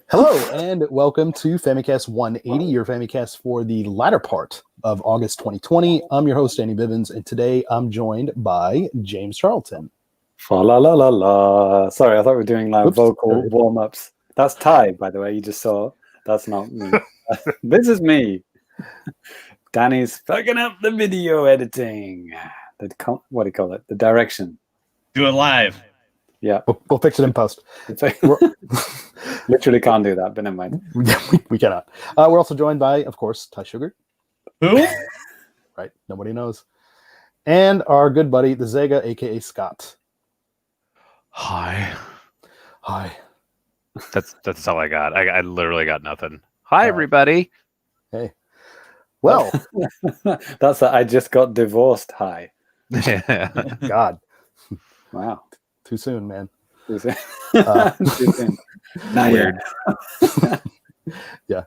Hello, and welcome to Famicast 180, your Famicast for the latter part of August 2020. I'm your host, Danny Bivens, and today I'm joined by James Charlton. Fa la la la la. Sorry, I thought we were doing like vocal warm-ups. That's Ty, by the way, you just saw. That's not me. This is me. Danny's fucking up the video editing. What do you call it? The direction. Do it live. Yeah. We'll fix it in post. Literally can't do that, but never mind. We cannot. We're also joined by, of course, Ty Sugar. Who? Right. Nobody knows. And our good buddy, the Sega, a.k.a. Scott. Hi. That's all I got. I literally got nothing. Hi, everybody. Hey. Well. That's I just got divorced. Hi. God. Wow. Too soon, man. Too soon. Too soon. Not Weird. Yeah.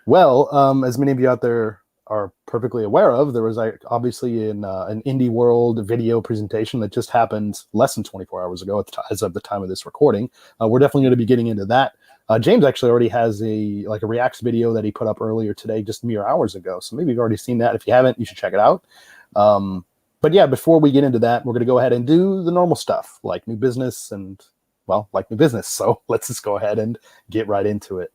Well, as many of you out there are perfectly aware of, there was obviously an Indie World video presentation that just happened less than 24 hours ago as of the time of this recording. We're definitely going to be getting into that. James actually already has a Reacts video that he put up earlier today, just mere hours ago. So maybe you've already seen that. If you haven't, you should check it out. But yeah, before we get into that, we're going to go ahead and do the normal stuff, like new business and, well, like new business. So let's just go ahead and get right into it.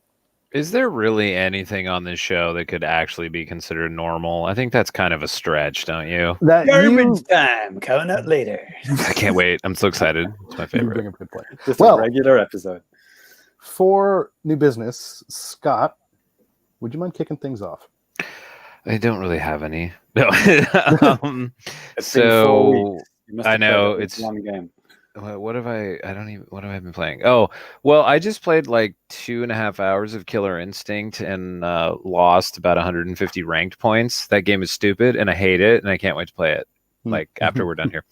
Is there really anything on this show that could actually be considered normal? I think that's kind of a stretch, don't you? Garbage time coming up later. I can't wait. I'm so excited. It's my favorite. Bring up a good point. Just a regular episode. For new business, Scott, would you mind kicking things off? I don't really have any. No. So I know it's one game. What have I been playing? Oh, well, I just played like 2.5 hours of Killer Instinct and lost about 150 ranked points. That game is stupid and I hate it and I can't wait to play it. Like after we're done here.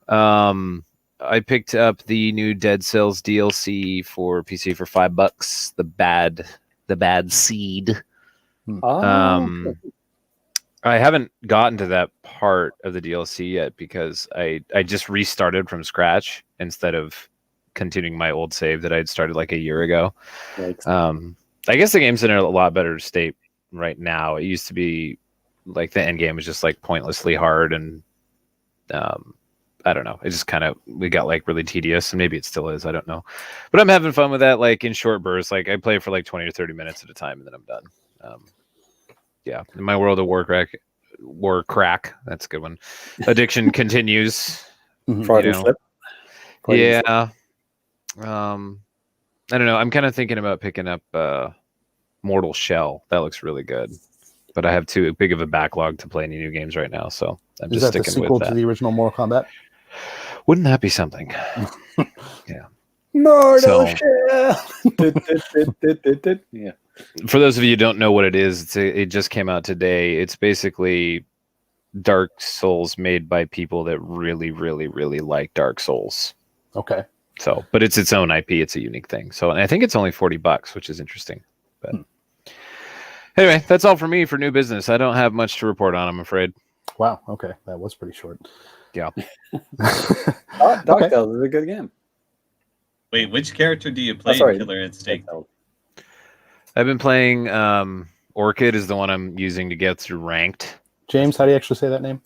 I picked up the new Dead Cells DLC for PC for $5. The bad seed. I haven't gotten to that part of the DLC yet because I just restarted from scratch instead of continuing my old save that I had started like a year ago. I guess the game's in a lot better state right now. It used to be like the end game was just like pointlessly hard and I don't know. It just we got like really tedious and maybe it still is. I don't know. But I'm having fun with that like in short bursts. Like I play for like 20 or 30 minutes at a time and then I'm done. Yeah, in my World of Warcrack, that's a good one. Addiction continues. Friday flip. Yeah. I don't know. I'm kind of thinking about picking up Mortal Shell. That looks really good. But I have too big of a backlog to play any new games right now, so I'm just sticking with that. Is that the sequel to the original Mortal Kombat? Wouldn't that be something? Yeah. Mortal Shell. Yeah. For those of you who don't know what it is, it just came out today. It's basically Dark Souls made by people that really, really, really like Dark Souls. Okay. So, but it's its own IP. It's a unique thing. So, and I think it's only $40, which is interesting. But anyway, that's all for me for new business. I don't have much to report on, I'm afraid. Wow. Okay. That was pretty short. Yeah. Dark Souls is a good game. Wait, which character do you play in Killer Instinct? I've been playing Orchid is the one I'm using to get through ranked. James, how do you actually say that name?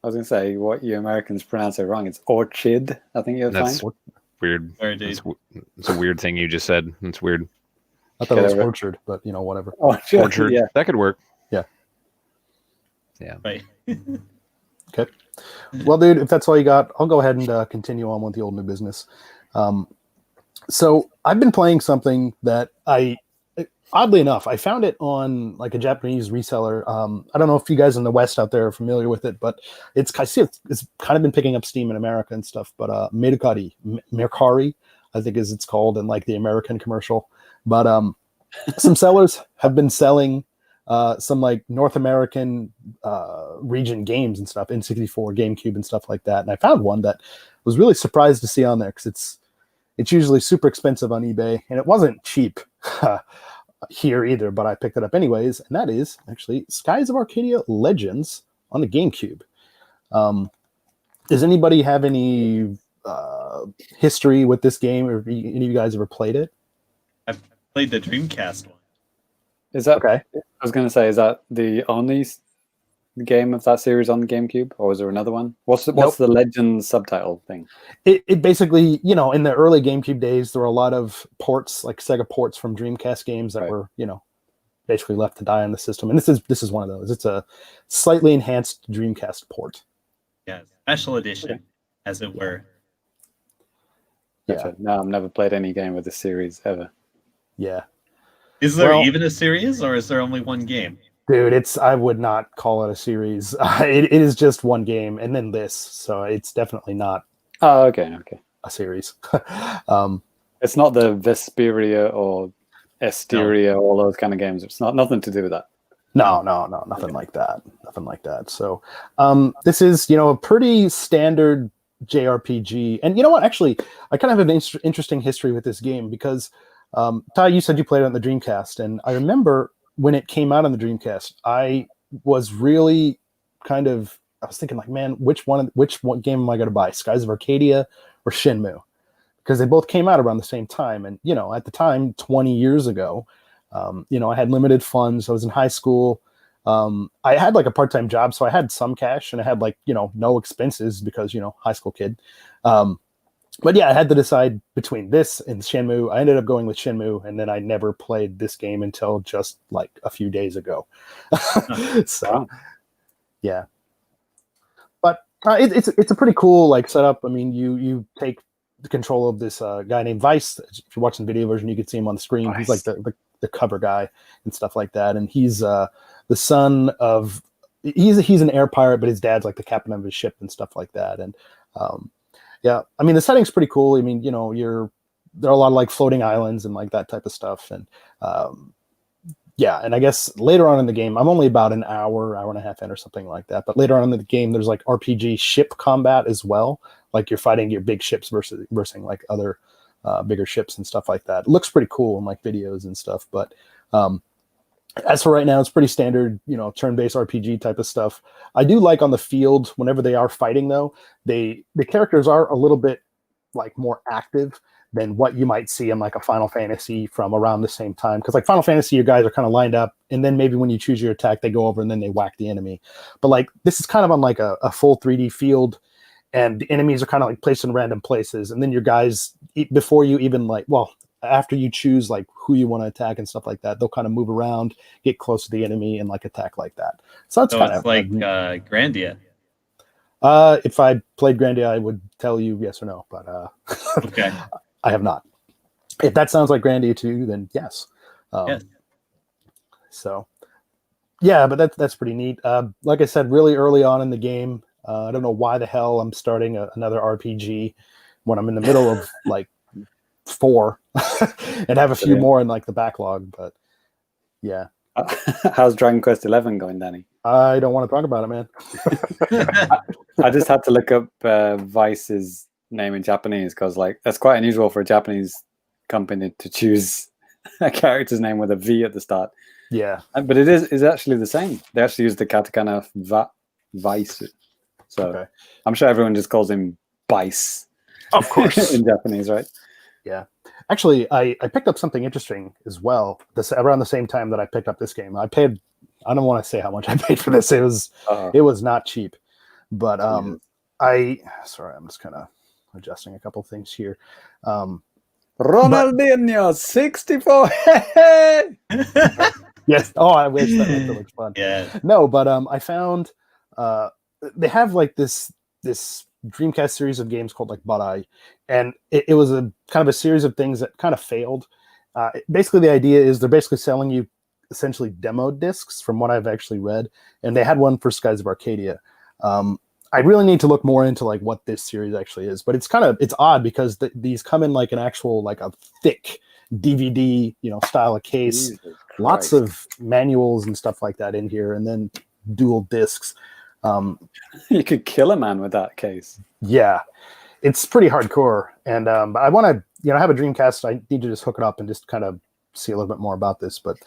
I was going to say, what you Americans pronounce it wrong. It's Orchid. I think you'll find. Weird. It's a weird thing you just said. It's weird. I thought it was Orchard, but whatever. Orchard. Yeah. That could work. Yeah. Yeah. Right. Okay. Well, dude, if that's all you got, I'll go ahead and continue on with the old new business. So I've been playing something that oddly enough, I found it on like a Japanese reseller. I don't know if you guys in the West out there are familiar with it, but it's kind of been picking up steam in America and stuff. But Mercari, I think it's called in like the American commercial. But some sellers have been selling some like North American region games and stuff, N64, GameCube, and stuff like that. And I found one that I was really surprised to see on there because it's usually super expensive on eBay, and it wasn't cheap here either, but I picked it up anyways, and that is actually Skies of Arcadia Legends on the GameCube. Does anybody have any history with this game, or any of you guys ever played it? I've played the Dreamcast one. Is that Okay. I was going to say, is that the only game of that series on the GameCube, or is there another one? What's the Legends subtitle thing? It basically, in the early GameCube days, there were a lot of ports, like Sega ports from Dreamcast games that were, basically left to die on the system. And this is one of those. It's a slightly enhanced Dreamcast port. Yeah, special edition, as it were. Yeah. No, I've never played any game with this series ever. Yeah. Is there even a series, or is there only one game? Dude, I would not call it a series. It is just one game, and then this, so it's definitely not. Oh, okay. A series. It's not the Vesperia or Esteria, all those kind of games. It's nothing to do with that. No, nothing like that. Nothing like that. So, this is a pretty standard JRPG, and you know what? Actually, I kind of have an interesting history with this game because, Ty, you said you played it on the Dreamcast, and I remember when it came out on the Dreamcast, I was really I was thinking like, man, which one game am I going to buy? Skies of Arcadia or Shenmue? Because they both came out around the same time. And, at the time, 20 years ago, I had limited funds. I was in high school. I had like a part-time job, so I had some cash and I had like, no expenses because, high school kid. But yeah, I had to decide between this and Shenmue. I ended up going with Shenmue, and then I never played this game until just like a few days ago. So, yeah. But it's a pretty cool like setup. I mean, you take the control of this guy named Vice. If you're watching the video version, you can see him on the screen. Vice. He's like the cover guy and stuff like that. And he's the son of he's an air pirate, but his dad's like the captain of his ship and stuff like that. And yeah, I mean, the setting's pretty cool. I mean, there are a lot of like floating islands and like that type of stuff. And yeah, and I guess later on in the game, I'm only about an hour and a half in or something like that. But later on in the game, there's like RPG ship combat as well. Like you're fighting your big ships versus like other bigger ships and stuff like that. It looks pretty cool in like videos and stuff. But as for right now, it's pretty standard, turn-based RPG type of stuff. I do like on the field, whenever they are fighting, though, the characters are a little bit like more active than what you might see in like a Final Fantasy from around the same time. Because like Final Fantasy, your guys are kind of lined up, and then maybe when you choose your attack, they go over and then they whack the enemy. But like this is kind of on like a full 3D field, and the enemies are kind of like placed in random places, and then your guys, before you even after you choose like who you want to attack and stuff like that, they'll kind of move around, get close to the enemy, and like attack like that. So that's kind of like Grandia. If I played Grandia, I would tell you yes or no, but okay. I have not. If that sounds like Grandia to you, then yes. Yes. So yeah, but that's pretty neat. Like I said, really early on in the game, I don't know why the hell I'm starting another RPG when I'm in the middle of like 4 and have a few more in like the backlog, but yeah. How's Dragon Quest XI going, Danny? I don't want to talk about it, man. I just had to look up Vice's name in Japanese because like that's quite unusual for a Japanese company to choose a character's name with a V at the start. Yeah, but it is actually the same. They actually use the katakana Vice, so I'm sure everyone just calls him Bice. Of course, in Japanese, right? Yeah. Actually, I picked up something interesting as well. Around the same time that I picked up this game. I don't want to say how much I paid for this. It was not cheap. But I'm just kind of adjusting a couple things here. Ronaldinho 64. Yes. Oh, I wish that looks fun. Yeah. No, but I found they have like this Dreamcast series of games called like Badai, and it was a kind of a series of things that kind of failed. Basically, the idea is they're basically selling you essentially demo discs, from what I've actually read, and they had one for Skies of Arcadia. I really need to look more into like what this series actually is, but it's odd because these come in like an actual like a thick DVD style of case, lots of manuals and stuff like that in here, and then dual discs. You could kill a man with that case. Yeah, it's pretty hardcore, and I want to have a Dreamcast. I need to just hook it up and just kind of see a little bit more about this. But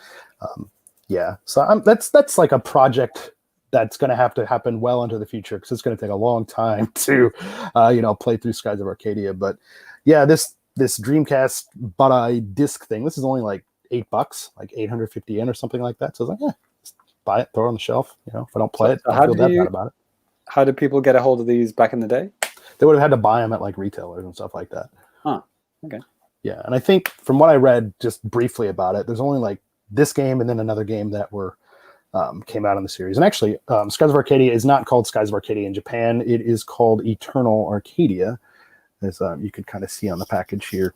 yeah, so that's like a project that's going to have to happen well into the future because it's going to take a long time to, play through Skies of Arcadia. But yeah, this Dreamcast Budeye disc thing, this is only like $8, like 850 yen or something like that. So I was like, just buy it, throw it on the shelf. If I don't play it, I feel that bad about it. How did people get a hold of these back in the day? They would have had to buy them at like retailers and stuff like that. Huh. Okay. Yeah, and I think from what I read just briefly about it, there's only like this game and then another game that came out in the series. And actually, Skies of Arcadia is not called Skies of Arcadia in Japan. It is called Eternal Arcadia, as you could kind of see on the package here.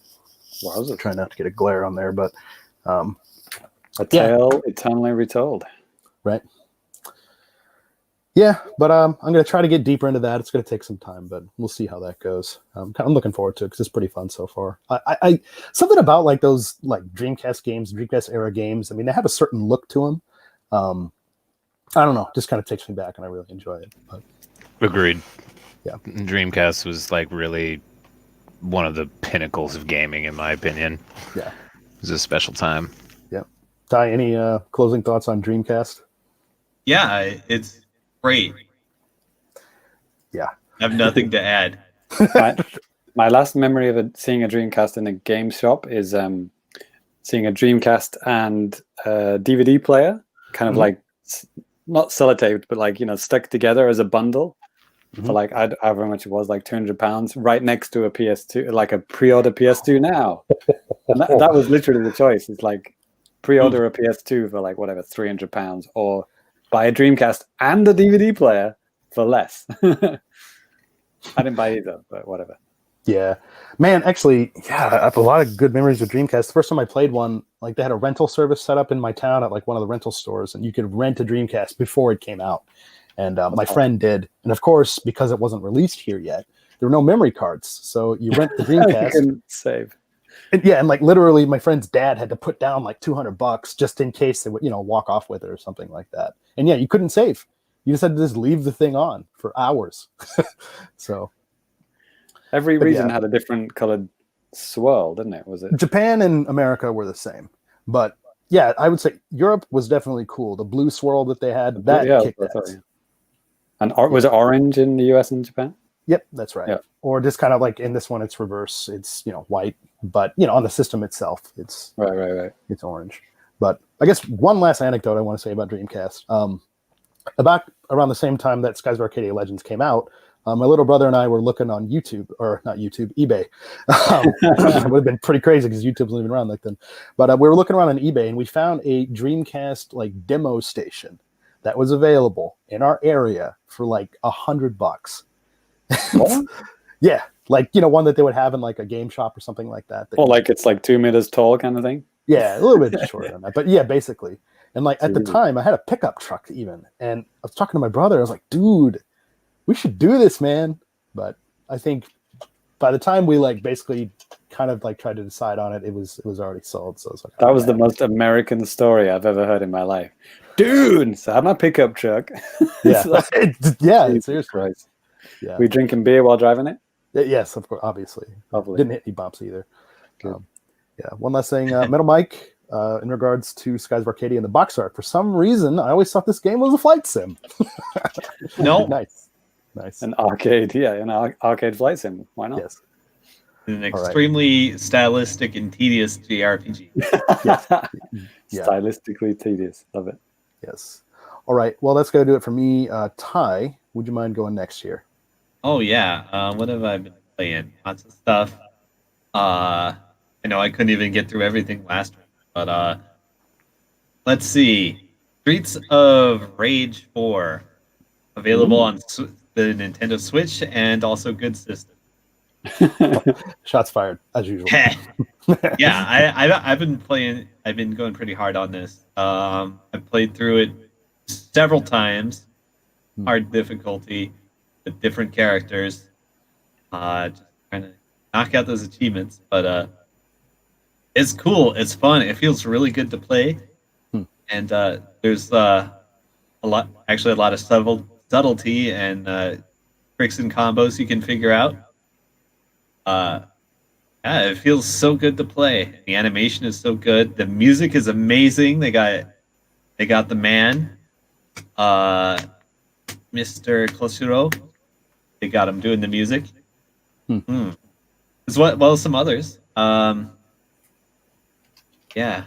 Well, I was trying not to get a glare on there, but a tale eternally retold. Right. Yeah, but I'm going to try to get deeper into that. It's going to take some time, but we'll see how that goes. I'm looking forward to it because it's pretty fun so far. I something about like those like Dreamcast games, Dreamcast era games. I mean, they have a certain look to them. I don't know, just kind of takes me back, and I really enjoy it. But, agreed. Yeah, Dreamcast was like really one of the pinnacles of gaming, in my opinion. Yeah, it was a special time. Yeah. Ty, any closing thoughts on Dreamcast? Yeah, it's great. Yeah, I have nothing to add. My last memory of seeing a Dreamcast in a game shop is seeing a Dreamcast and a DVD player, kind of like not sellotaped, but like stuck together as a bundle for like however much it was, like £200, right next to a PS2, like a pre-order PS2 now. And that was literally the choice. It's like pre-order a PS2 for like whatever £300, or buy a Dreamcast and a DVD player for less. I didn't buy either, but whatever. Yeah, man, actually, I have a lot of good memories of Dreamcast. The first time I played one, like they had a rental service set up in my town at like one of the rental stores, and you could rent a Dreamcast before it came out. And my friend did. And of course, because it wasn't released here yet, there were no memory cards. So you rent the Dreamcast. You couldn't save. And like literally my friend's dad had to put down like $200 just in case they would, walk off with it or something like that. And yeah, you couldn't save. You just had to just leave the thing on for hours. So every region had a different colored swirl, didn't it? Was it Japan and America were the same, but yeah, I would say Europe was definitely cool. The blue swirl that they had, kicked ass. And was it orange in the US and Japan? Yep, that's right. Yeah. Or just kind of like in this one, it's reverse. It's white, but on the system itself, it's right. It's orange. But I guess one last anecdote I want to say about Dreamcast. About around the same time that Skies of Arcadia Legends came out, my little brother and I were looking on YouTube, or not YouTube, eBay. It would have been pretty crazy because YouTube wasn't even around like then. But we were looking around on eBay, and we found a Dreamcast like demo station that was available in our area for like $100. Yeah, like one that they would have in like a game shop or something like that. Like it's like 2 meters tall kind of thing. Yeah, a little bit shorter than that, but yeah, basically. And like at the time, I had a pickup truck even, and I was talking to my brother. I was like, "Dude, we should do this, man." But I think by the time we like basically kind of like tried to decide on it, it was already sold. So I was like, that was the most American story I've ever heard in my life, dude. So I have my pickup truck. Yeah, seriously. Christ. Yeah, we drinking beer while driving it. Yes, of course, obviously. Lovely. Didn't hit any bumps either. Yeah, one last thing, Metal Mike. In regards to Skies of Arcadia and the box art, for some reason, I always thought this game was a flight sim. No, nice. An arcade, an arcade flight sim. Why not? Yes. An extremely stylistic and tedious JRPG. Stylistically tedious. Love it. Yes. All right. Well, that's going to do it for me. Ty, would you mind going next here? Oh, yeah. What have I been playing? Lots of stuff. I know I couldn't even get through everything last week, but let's see. Streets of Rage 4, available on the Nintendo Switch and also good system. Shots fired, as usual. Yeah, I've been playing. I've been going pretty hard on this. I've played through it several times, hard difficulty, with different characters. Just trying to knock out those achievements, but it's cool. It's fun. It feels really good to play, and there's a lot of subtlety and tricks and combos you can figure out. It feels so good to play. The animation is so good. The music is amazing. They got the man. Mr. Klosuro. They got him doing the music. As well as some others. Yeah.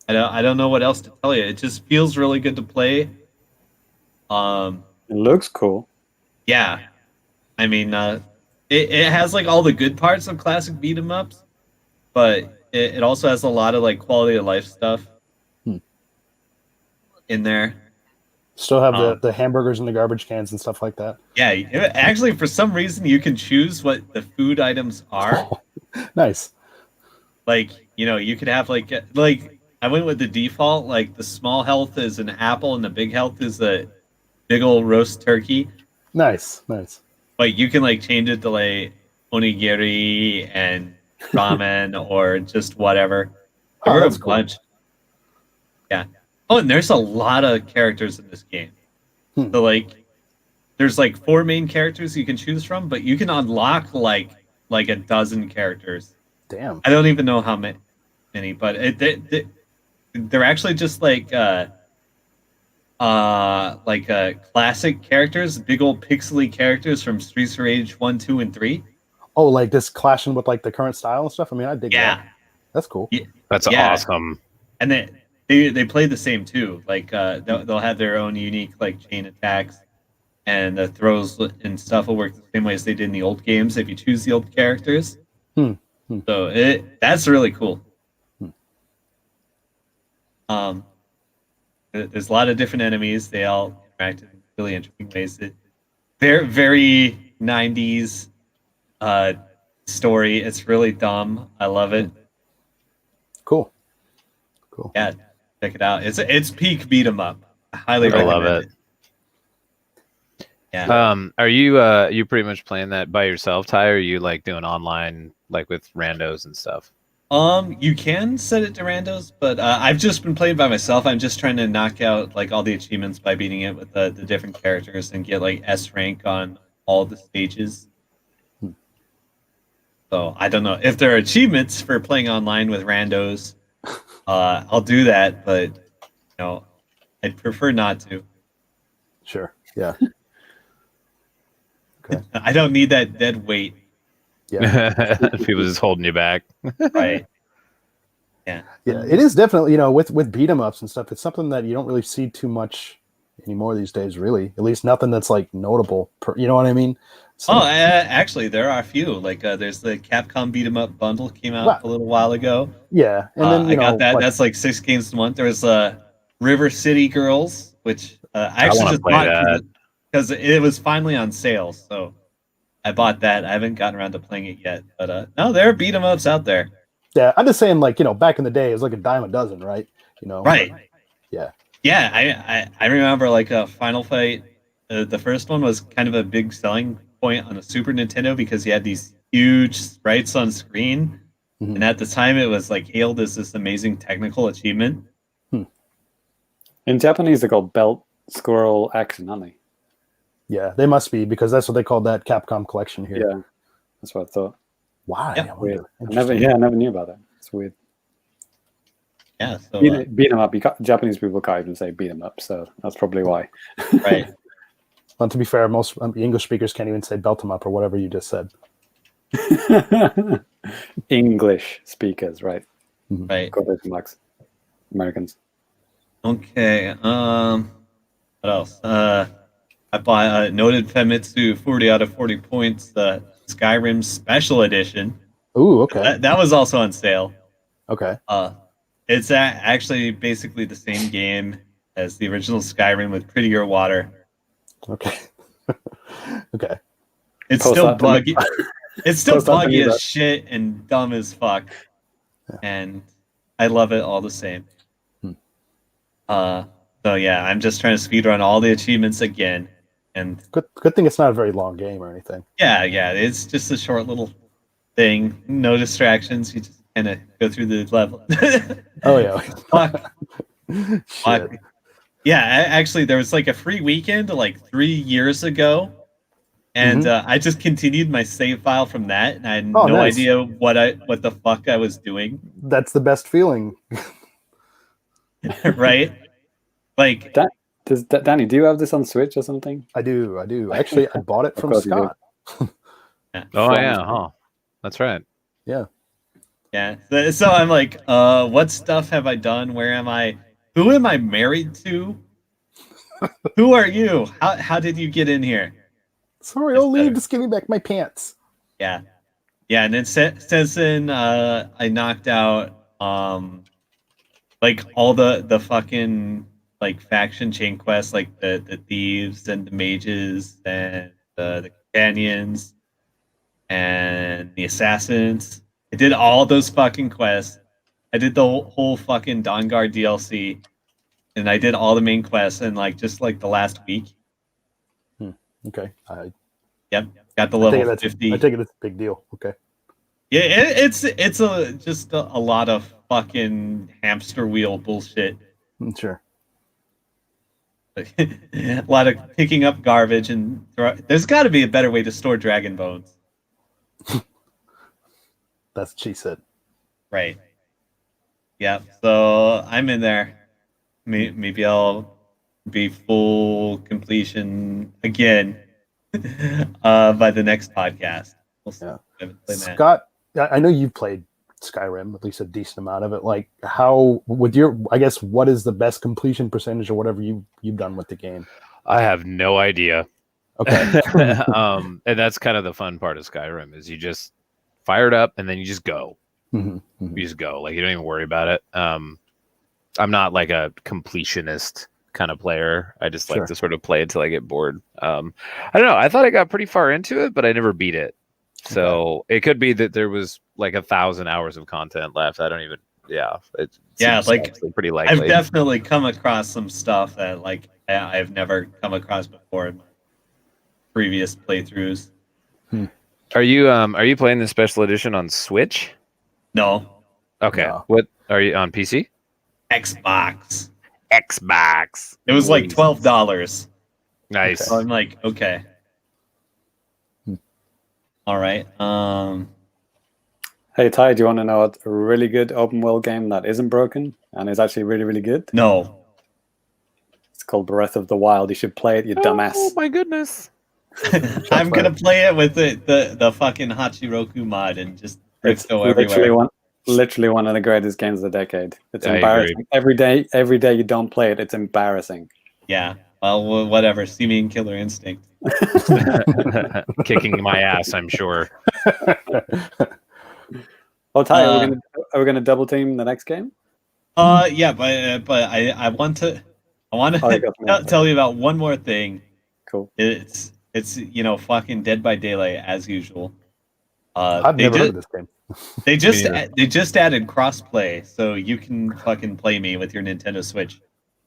I don't know what else to tell you. It just feels really good to play. It looks cool. Yeah. I mean, it has like all the good parts of classic beat 'em ups, but it also has a lot of like quality of life stuff in there. Still have the hamburgers and the garbage cans and stuff like that. Yeah, actually, for some reason, you can choose what the food items are. Nice. Like, you could have like I went with the default. Like the small health is an apple, and the big health is a big old roast turkey. Nice. But you can like change it to like onigiri and ramen or just whatever. There were a bunch. Yeah. Oh, and there's a lot of characters in this game. So like, there's like 4 main characters you can choose from, but you can unlock like a dozen characters. Damn. I don't even know how many, but they're actually just like classic characters, big old pixely characters from Streets of Rage 1, 2, and 3. Oh, like this clashing with like the current style and stuff. I mean, I dig that. That's cool. Yeah. That's awesome. And they play the same too. Like they'll have their own unique like chain attacks, and the throws and stuff will work the same way as they did in the old games if you choose the old characters. So that's really cool. There's a lot of different enemies. They all interact in really interesting ways. Very, very 90s story. It's really dumb. I love it. Cool. Yeah, check it out. It's peak beat 'em up. I highly recommend love it. Yeah. Are you pretty much playing that by yourself, Ty, or are you like doing online like with randos and stuff? You can set it to randos, but I've just been playing by myself. I'm just trying to knock out like all the achievements by beating it with the different characters and get like S rank on all the stages. So I don't know if there are achievements for playing online with randos. I'll do that, but I'd prefer not to. Sure. Yeah. Okay. I don't need that dead weight. Yeah. People just holding you back. Right. Yeah. Yeah. It is definitely, with beat 'em ups and stuff, it's something that you don't really see too much anymore these days, really. At least nothing that's like notable. You know what I mean? So, actually, there are a few. Like, there's the Capcom beat 'em up bundle came out a little while ago. Yeah, and then I got that. That's like 6 games in one. There's River City Girls, which I actually just bought because it was finally on sale. So I bought that. I haven't gotten around to playing it yet, but no, there are beat 'em ups out there. Yeah, I'm just saying, like, back in the day, it was like a dime a dozen, right? Right. Yeah. Yeah, I remember like a Final Fight. The first one was kind of a big selling point on the Super Nintendo because you had these huge sprites on screen, and at the time it was like hailed as this amazing technical achievement. In Japanese, they're called belt squirrel action, aren't they? Yeah, they must be, because that's what they called that Capcom collection here. Yeah, that's what I thought. Why? Yeah, weird. I never knew about that. It's weird. Yeah, so beat 'em up. Japanese people can't even say beat 'em up, so that's probably why. right. Well, to be fair, most English speakers can't even say belt 'em up or whatever you just said. English speakers, right? Right. Quotation marks. Americans. Okay. What else? I bought Noted Famitsu 40 out of 40 points, the Skyrim Special Edition. Ooh, okay. That was also on sale. Okay. It's actually basically the same game as the original Skyrim with prettier water. Okay. Okay. It's still buggy. It's still buggy as shit and dumb as fuck. Yeah. And I love it all the same. So yeah, I'm just trying to speedrun all the achievements again. And good thing it's not a very long game or anything. yeah, it's just a short little thing. No distractions. You just kind of go through the level. Oh yeah. Fuck. Shit. Yeah, actually, there was like a free weekend like 3 years ago, and I just continued my save file from that, and I had no idea what the fuck I was doing. That's the best feeling. Right? Like Danny, do you have this on Switch or something? I do. Actually, I bought it from course you do. Scott. Oh yeah, huh? That's right. Yeah. Yeah. So I'm like, what stuff have I done? Where am I? Who am I married to? Who are you? How did you get in here? Sorry, It's old lady, better. just give me back my pants. Yeah. Yeah, and it says in I knocked out like all the fucking like faction chain quests, like the thieves and the mages and the companions and the assassins. I did all those fucking quests. I did the whole fucking Dawnguard DLC, and I did all the main quests in like just like the last week. Okay. Yep, got the I take it level that's 50. I take it it's a big deal. Okay. Yeah, it's just a lot of fucking hamster wheel bullshit. Sure. A lot of picking up garbage and there's got to be a better way to store dragon bones. That's what she said. Right. Yeah. So I'm in there. Maybe I'll be full completion again by the next podcast. We'll see. Yeah. I haven't played that. Scott, I know you've played Skyrim, at least a decent amount of it. Like, how with your, I guess, what is the best completion percentage or whatever you've done with the game? I have no idea. Okay. And that's kind of the fun part of Skyrim is you just fire it up and then you just go. Mhm, You mhm. just go. Like you don't even worry about it. I'm not like a completionist kind of player. I just like Sure. to sort of play until I get bored. I don't know. I thought I got pretty far into it, but I never beat it. So it could be that there was like 1,000 hours of content left. I don't even. Yeah. It Yeah, seems like, actually pretty I've likely. definitely come across some stuff that like I've never come across before in my previous playthroughs. Are you playing the special edition on Switch? No, Okay. No. What are you on PC? Xbox. Xbox. It was like $12. Nice. So I'm like, okay. All right. Hey Ty, do you want to know a really good open world game that isn't broken and is actually really, really good? No. It's called Breath of the Wild. You should play it, you dumbass. Oh my goodness. I'm gonna play it with the fucking Hachiroku mod and just It's go literally everywhere. literally one of the greatest games of the decade. It's I embarrassing. Every day you don't play it, it's embarrassing. Yeah. Well, whatever. See me in Killer Instinct. Kicking my ass, I'm sure. Oh, Ty, are we gonna double team the next game? Yeah, but I want to Oh, you got something. tell you about one more thing. Cool. It's fucking Dead by Daylight as usual. I've never heard of this game. They just neither. they just added crossplay, so you can fucking play me with your Nintendo Switch.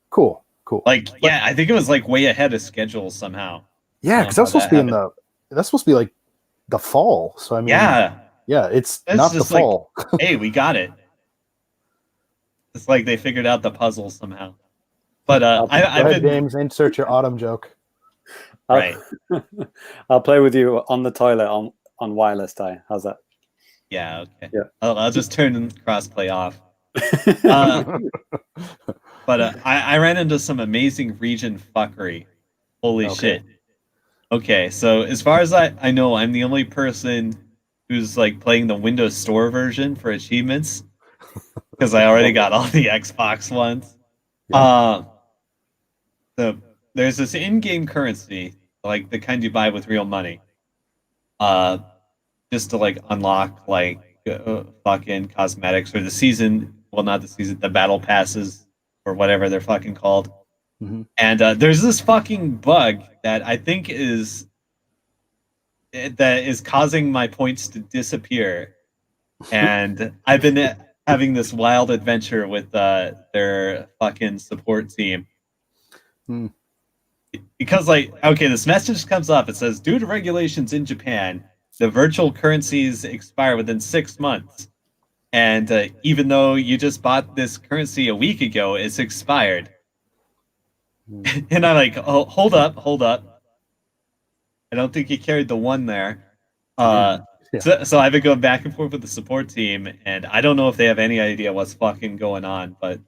Cool. Like, yeah, I think it was like way ahead of schedule somehow. Yeah, because that's how supposed to be that that's supposed to be like the fall. So I mean, Yeah, it's That's not the just like- fall. hey, we got it. It's like they figured out the puzzle somehow. But Go I've ahead, been James, insert your autumn joke. right. I'll play with you on the toilet on wireless, Ty. How's that? Yeah, okay. Yeah. I'll just turn crossplay off. But I ran into some amazing region fuckery. Holy Okay. shit. Okay, so as far as I know, I'm the only person who's like playing the Windows Store version for achievements because I already got all the Xbox ones. Yeah. So there's this in-game currency, like the kind you buy with real money, just to like unlock like fucking cosmetics or the season. Well, not the season, the battle passes or whatever they're fucking called. Mhm. And there's this fucking bug that I think is causing my points to disappear. And I've been having this wild adventure with their fucking support team. Hmm. Because, like, okay, this message comes up. It says, due to regulations in Japan, the virtual currencies expire within 6 months. And even though you just bought this currency a week ago, it's expired. And I'm like, oh, hold up. I don't think you carried the one there. Yeah. So I've been going back and forth with the support team, and I don't know if they have any idea what's fucking going on, but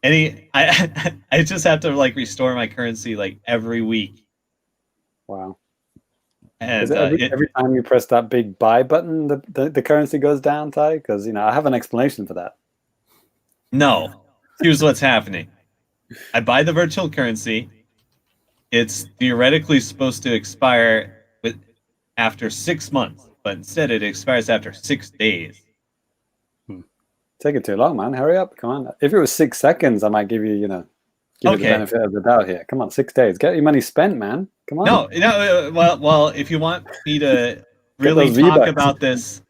I just have to like restore my currency like every week. Wow. And Is it every time you press that big buy button, the currency goes down, Ty? Because I have an explanation for that. no, here's what's happening. I buy the virtual currency. It's theoretically supposed to expire after 6 months, but instead it expires after 6 days. Take it too long, man. Hurry up. Come on. If it was 6 seconds, I might give you, give you the benefit of the doubt here. Come on, 6 days. Get your money spent, man. Come on. No. Well, if you want me to really talk about this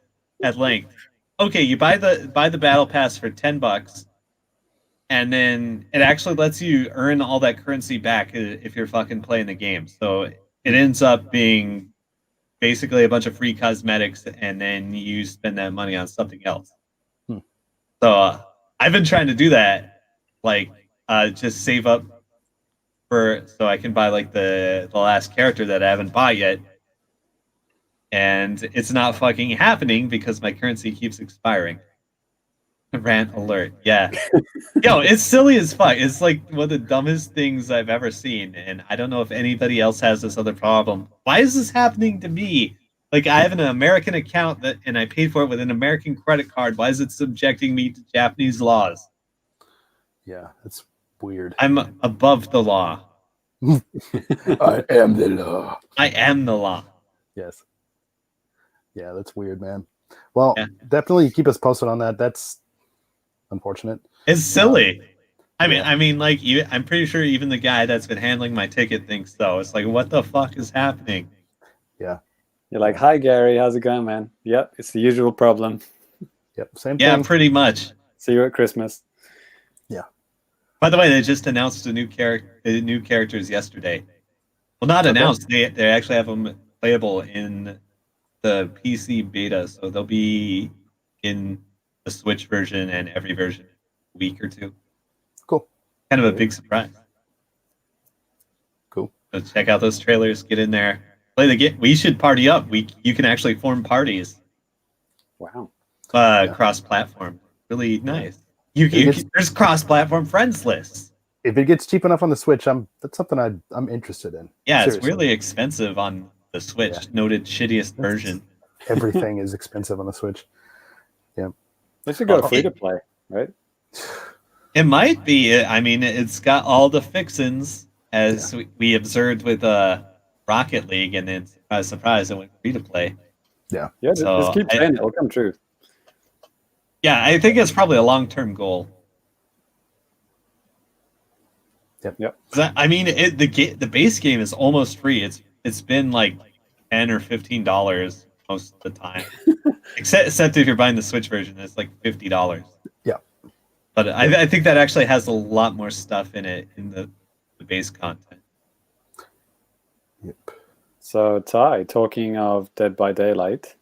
at length, okay, you buy the battle pass for $10, and then it actually lets you earn all that currency back if you're fucking playing the game. So it ends up being basically a bunch of free cosmetics, and then you spend that money on something else. So I've been trying to do that, like just save up so I can buy like the last character that I haven't bought yet, and it's not fucking happening because my currency keeps expiring. Rant alert. Yeah. Yo, it's silly as fuck. It's like one of the dumbest things I've ever seen, and I don't know if anybody else has this other problem. Why is this happening to me? Like, I have an American account and I paid for it with an American credit card. Why is it subjecting me to Japanese laws? Yeah, it's weird. I'm above the law. I am the law. I am the law. Yes. Yeah, that's weird, man. Well, definitely keep us posted on that. That's unfortunate. It's silly. I mean, like, I'm pretty sure even the guy that's been handling my ticket thinks so. It's like, what the fuck is happening? Yeah. You're like, hi, Gary. How's it going, man? Yep, it's the usual problem. Yep, same thing. Yeah, pretty much. See you at Christmas. Yeah. By the way, they just announced new characters yesterday. Well, not announced. They actually have them playable in the PC beta, so they'll be in the Switch version and every version in a week or two. Cool. Kind of a big surprise. Cool. So check out those trailers. Get in there. Play the game. We should party up. You can actually form parties. Wow. Cross-platform. Really nice. There's cross-platform friends lists. If it gets cheap enough on the Switch, that's something I'm interested in. Yeah, Seriously. It's really expensive on the Switch. Yeah. Noted shittiest version. Everything is expensive on the Switch. Yeah. They should go free to play, right? It might be. I mean, it's got all the fixins, as we observed with Rocket League, and then surprise, it went free to play. Yeah. Yeah, just keep playing. It'll come true. Yeah, I think it's probably a long-term goal. Yep. I mean, the base game is almost free. It's been like $10 or $15 most of the time, except if you're buying the Switch version, it's like $50. Yeah. But I think that actually has a lot more stuff in it in the base content. Yep. So Ty, talking of Dead by Daylight,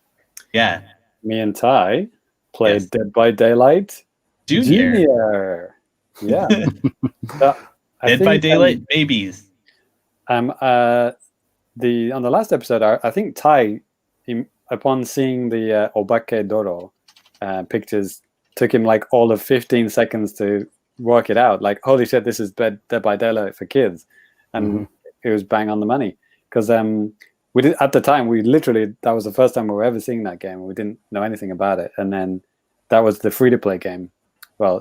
yeah, me and Ty played Dead by Daylight Junior. Yeah. Dead by Daylight babies. On the last episode, I think Ty, upon seeing the Obakeidoro pictures, took him like all of 15 seconds to work it out. Like, holy shit, this is Dead by Daylight for kids, and it was bang on the money. Because we did at the time, that was the first time we were ever seeing that game. We didn't know anything about it, and then that was the free-to-play game. Well,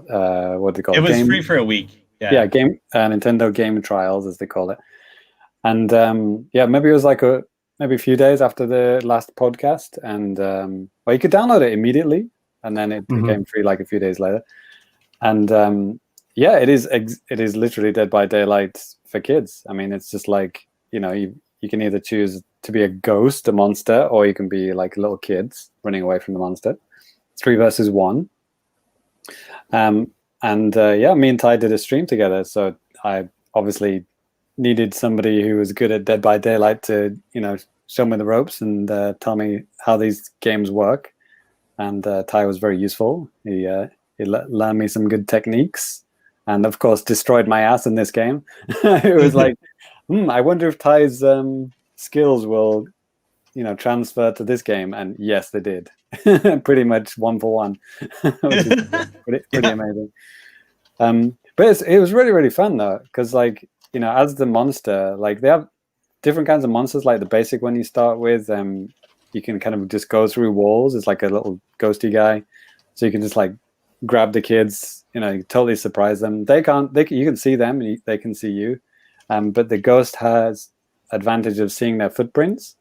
what do they call it? It was free for a week. Yeah, Nintendo Game Trials, as they call it. And maybe it was like maybe a few days after the last podcast, and well, you could download it immediately, and then it became free like a few days later. And it is literally Dead by Daylight for kids. I mean, it's just like, you can either choose to be a ghost, a monster, or you can be like little kids running away from the monster. 3 versus 1. Me and Ty did a stream together, so I obviously needed somebody who was good at Dead by Daylight to, show me the ropes and tell me how these games work. And Ty was very useful. He learned me some good techniques, and of course destroyed my ass in this game. It was like, I wonder if Ty's skills will, transfer to this game. And yes, they did. Pretty much 1 for 1, which is pretty amazing. But But it was really, really fun though, because like, you know, as the monster, like they have different kinds of monsters. Like the basic one you start with, you can kind of just go through walls. It's like a little ghosty guy, so you can just like grab the kids, you know, totally surprise them. You can see them, and they can see you. But the ghost has advantage of seeing their footprints,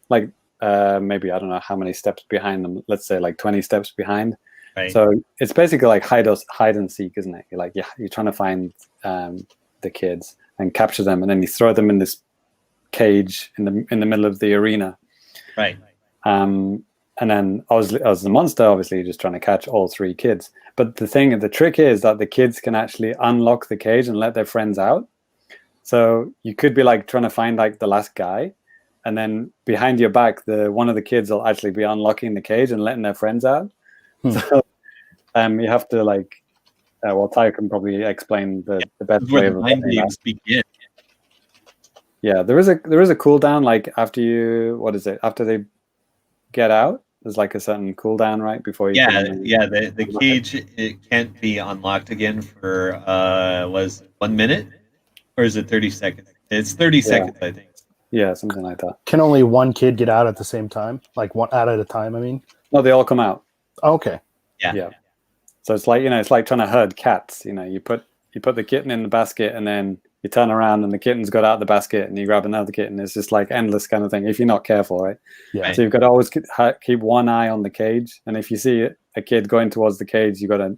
like maybe I don't know how many steps behind them. Let's say like 20 steps behind. Right. So it's basically like hide and seek, isn't it? You're like, you're trying to find the kids and capture them, and then you throw them in this cage in the middle of the arena. Right. And then as the monster, obviously you're just trying to catch all 3 kids. But the trick is that the kids can actually unlock the cage and let their friends out. So you could be like trying to find like the last guy, and then behind your back, one of the kids will actually be unlocking the cage and letting their friends out. So you have to like, well, Ty can probably explain the best way of mind games begin. Yeah, there is a cooldown like after they get out. There's like a certain cooldown right before you. The cage, it can't be unlocked again for was 1 minute, or is it 30 seconds? It's 30 seconds, I think. Yeah, something like that. Can only one kid get out at the same time? Like one out at a time, I mean? No, they all come out. Okay. Yeah. So it's like, you know, it's like trying to herd cats. You know, you put the kitten in the basket, and then you turn around and the kitten's got out of the basket, and you grab another kitten. It's just like endless kind of thing if you're not careful, right? Yeah. So you've got to always keep one eye on the cage, and if you see a kid going towards the cage, you've got to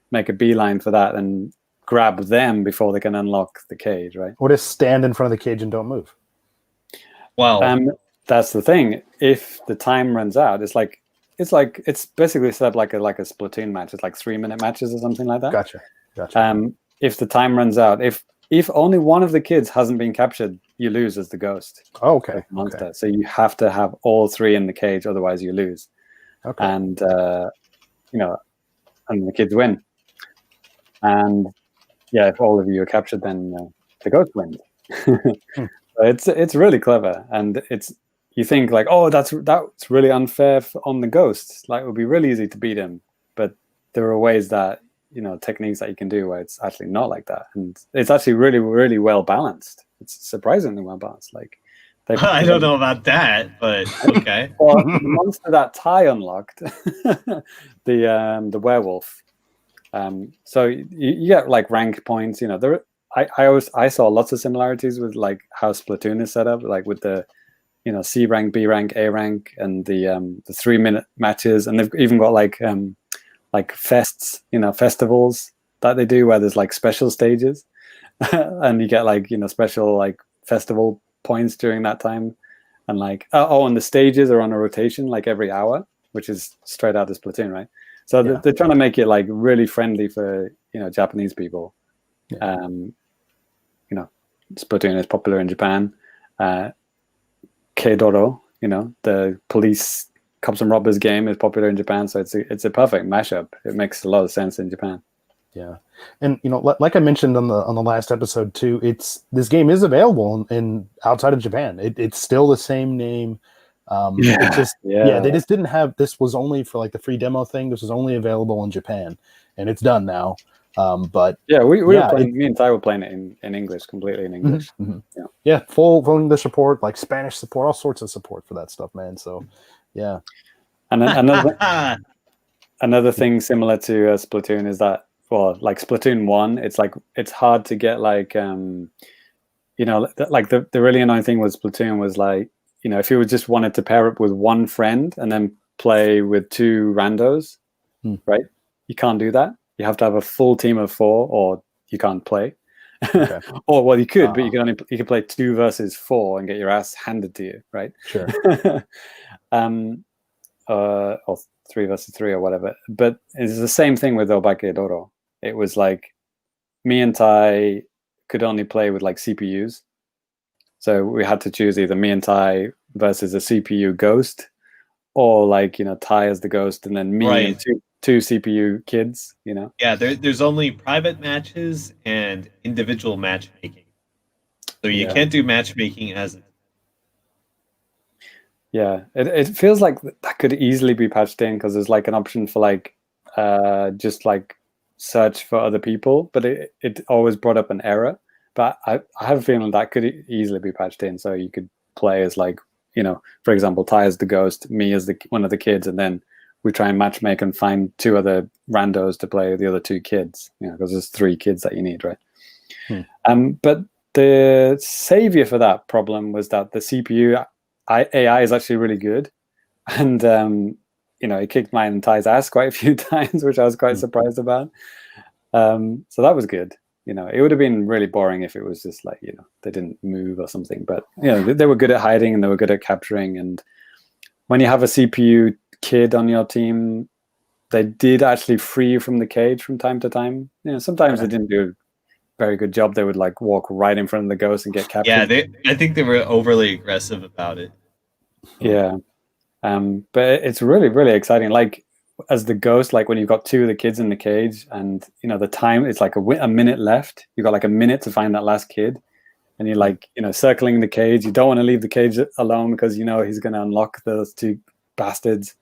make a beeline for that and grab them before they can unlock the cage, right? Or just stand in front of the cage and don't move. Well, that's the thing. If the time runs out, it's basically set up like a Splatoon match. It's like 3-minute matches or something like that. Gotcha. If the time runs out, if only one of the kids hasn't been captured, you lose as the ghost. Oh, okay. Monster. Okay. So you have to have all 3 in the cage, otherwise you lose. Okay. And you know, and the kids win. And yeah, if all of you are captured, then the ghost wins. It's really clever, and you think like, oh, that's really unfair on the ghost. Like it would be really easy to beat him, but there are ways that, you know, techniques that you can do where it's actually not like that, and it's actually really, really well balanced. It's surprisingly well balanced. Like I don't know about that, but okay. Well, the monster that Ty unlocked, the werewolf. So you get like rank points. You know, I saw lots of similarities with like how Splatoon is set up, like with the, you know, C rank, B rank, A rank, and the 3-minute matches, and they've even got like fests, you know, festivals that they do where there's like special stages, and you get like, you know, special like festival points during that time, and like and the stages are on a rotation like every hour, which is straight out of Splatoon, right? So they're trying to make it like really friendly for, you know, Japanese people. Yeah. You know, Splatoon is popular in Japan. Obakeidoro, you know, the police cops and robbers game is popular in Japan, so it's a perfect mashup. It makes a lot of sense in Japan. Yeah, and you know, like I mentioned on the last episode too, this game is available in outside of Japan. It's still the same name. They just didn't have. This was only for like the free demo thing. This was only available in Japan, and it's done now. But yeah, we were playing, me and Ty were playing it in English, completely in English. Mm-hmm. Yeah, full English support, like Spanish support, all sorts of support for that stuff, man. So yeah. And another thing similar to Splatoon is that, well, like Splatoon 1, it's hard to get like you know, like the really annoying thing with Splatoon was like, you know, if you just wanted to pair up with one friend and then play with 2 randos, right? You can't do that. You have to have a full team of 4, or you can't play. Okay. Or well, you could, but you can play 2 versus 4 and get your ass handed to you, right? Sure. Or 3 versus 3 or whatever. But it's the same thing with Obakeidoro. It was like me and Ty could only play with like CPUs. So we had to choose either me and Ty versus a CPU ghost, or like, you know, Ty as the ghost and then me and two CPU kids, you know? Yeah, there's only private matches and individual matchmaking. So you can't do matchmaking as a... Yeah, it feels like that could easily be patched in, because there's like an option for like just like search for other people, but it always brought up an error. But I have a feeling that could easily be patched in, so you could play as like, for example, Ty as the ghost, me as one of the kids, and then we try and matchmake and find 2 other randos to play the other 2 kids, because there's 3 kids that you need, right? But the savior for that problem was that the CPU AI is actually really good, and it kicked mine and Ty's ass quite a few times, which I was quite surprised about. So that was good. It would have been really boring if it was just like, they didn't move or something. But they were good at hiding and they were good at capturing. And when you have a CPU kid on your team, they did actually free you from the cage from time to time. Sometimes they didn't do a very good job. They would like walk right in front of the ghost and get captured. Yeah, I think they were overly aggressive about it. Yeah. But it's really, really exciting. Like as the ghost, like when you've got 2 of the kids in the cage and, the time, it's like a minute left. You've got like a minute to find that last kid. And you're like, circling the cage. You don't want to leave the cage alone because, he's going to unlock those 2 bastards.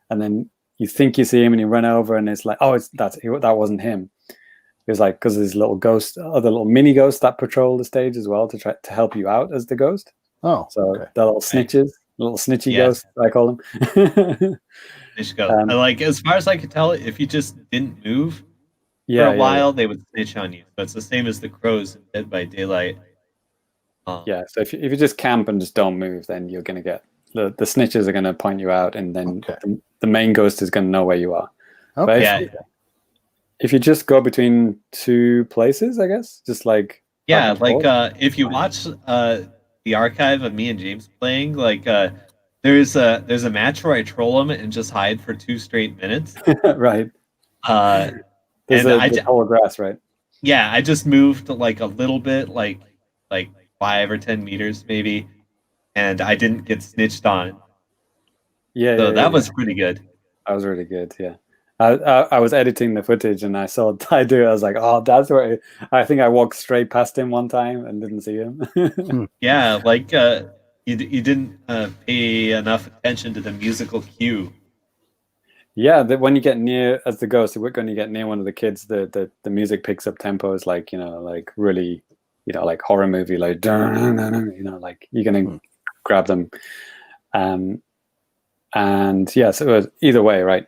And then you think you see him and you run over and it's like, oh, that wasn't him. It was like, because there's little ghosts, other little mini ghosts that patrol the stage as well to try to help you out as the ghost. Oh, so okay. the little snitches, little snitchy ghosts, I call them. Snitch ghost. Like as far as I could tell, if you just didn't move for a while, they would snitch on you. So it's the same as the crows in Dead by Daylight. So if you just camp and just don't move, then you're going to get the snitches are going to point you out, and then the main ghost is going to know where you are. Okay. But if you just go between 2 places, I guess, just like if you watch the archive of me and James playing, like there's a match where I troll him and just hide for 2 straight minutes. Right. There's a whole grass, right? Yeah, I just moved like a little bit, like 5 or 10 meters maybe, and I didn't get snitched on. So that was pretty good. That was really good. Yeah. I was editing the footage and I saw Ty do it. I was like, oh, that's where I think I walked straight past him one time and didn't see him. Yeah, like you didn't pay enough attention to the musical cue. Yeah, when you get near as the ghost, when you get near one of the kids, the music picks up tempos like like really, like horror movie, like like you're gonna grab them, and yeah. So either way, right?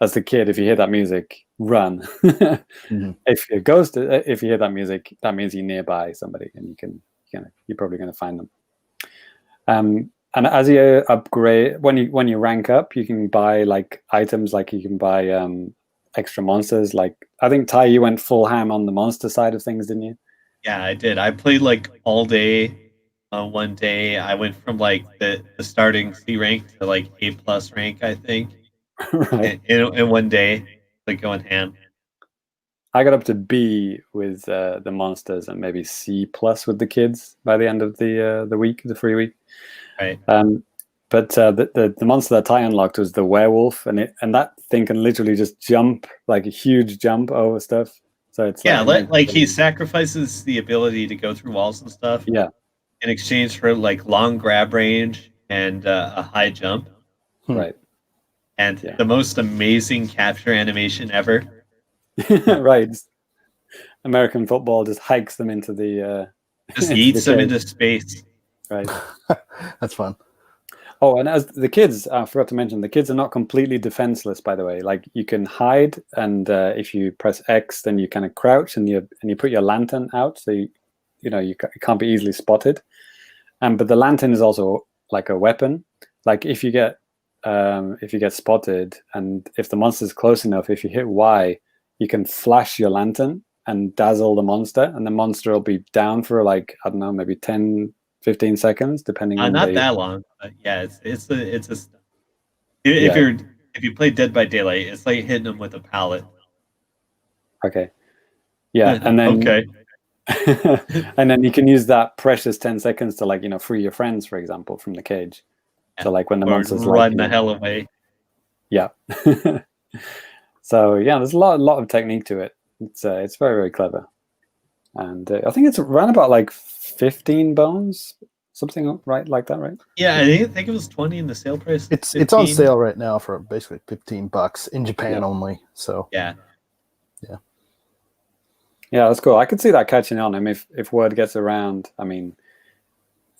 As the kid, if you hear that music, run. If you're ghost, if you hear that music, that means you're nearby somebody, and you're probably going to find them. And as you upgrade, when you rank up, you can buy like items, like you can buy extra monsters. Like I think Ty, you went full ham on the monster side of things, didn't you? Yeah, I did. I played like all day. One day, I went from like the starting C rank to like A+ rank, I think. Right. In one day, like going ham. I got up to B with the monsters and maybe C+ with the kids by the end of the free week. Right. But the monster that I unlocked was the werewolf, and that thing can literally just jump, like a huge jump over stuff. So it's like he sacrifices the ability to go through walls and stuff. Yeah. In exchange for like long grab range and a high jump. Right. And the most amazing capture animation ever. Right. American football just hikes them into the just eats them into space. Right. That's fun. Oh, and as the kids, I forgot to mention, the kids are not completely defenseless, by the way. Like you can hide, and if you press X, then you kind of crouch and you put your lantern out, so you can't be easily spotted. But the lantern is also like a weapon. Like if you get spotted, and if the monster's close enough, if you hit Y, you can flash your lantern and dazzle the monster, and the monster will be down for like, I don't know, maybe 10, 15 seconds, depending on not that long. But yeah, it's if you play Dead by Daylight, it's like hitting them with a pallet. Okay. Yeah, and then okay. And then you can use that precious 10 seconds to like, free your friends, for example, from the cage. So like when the monsters run the hell away. Yeah. So yeah, there's a lot of technique to it. It's very, very clever. And I think it's around about like 15 bones, something right like that, right? Yeah, I think it was 20 in the sale price. It's on sale right now for basically $15 in Japan only. So yeah. Yeah, that's cool. I could see that catching on. I mean, if word gets around, I mean,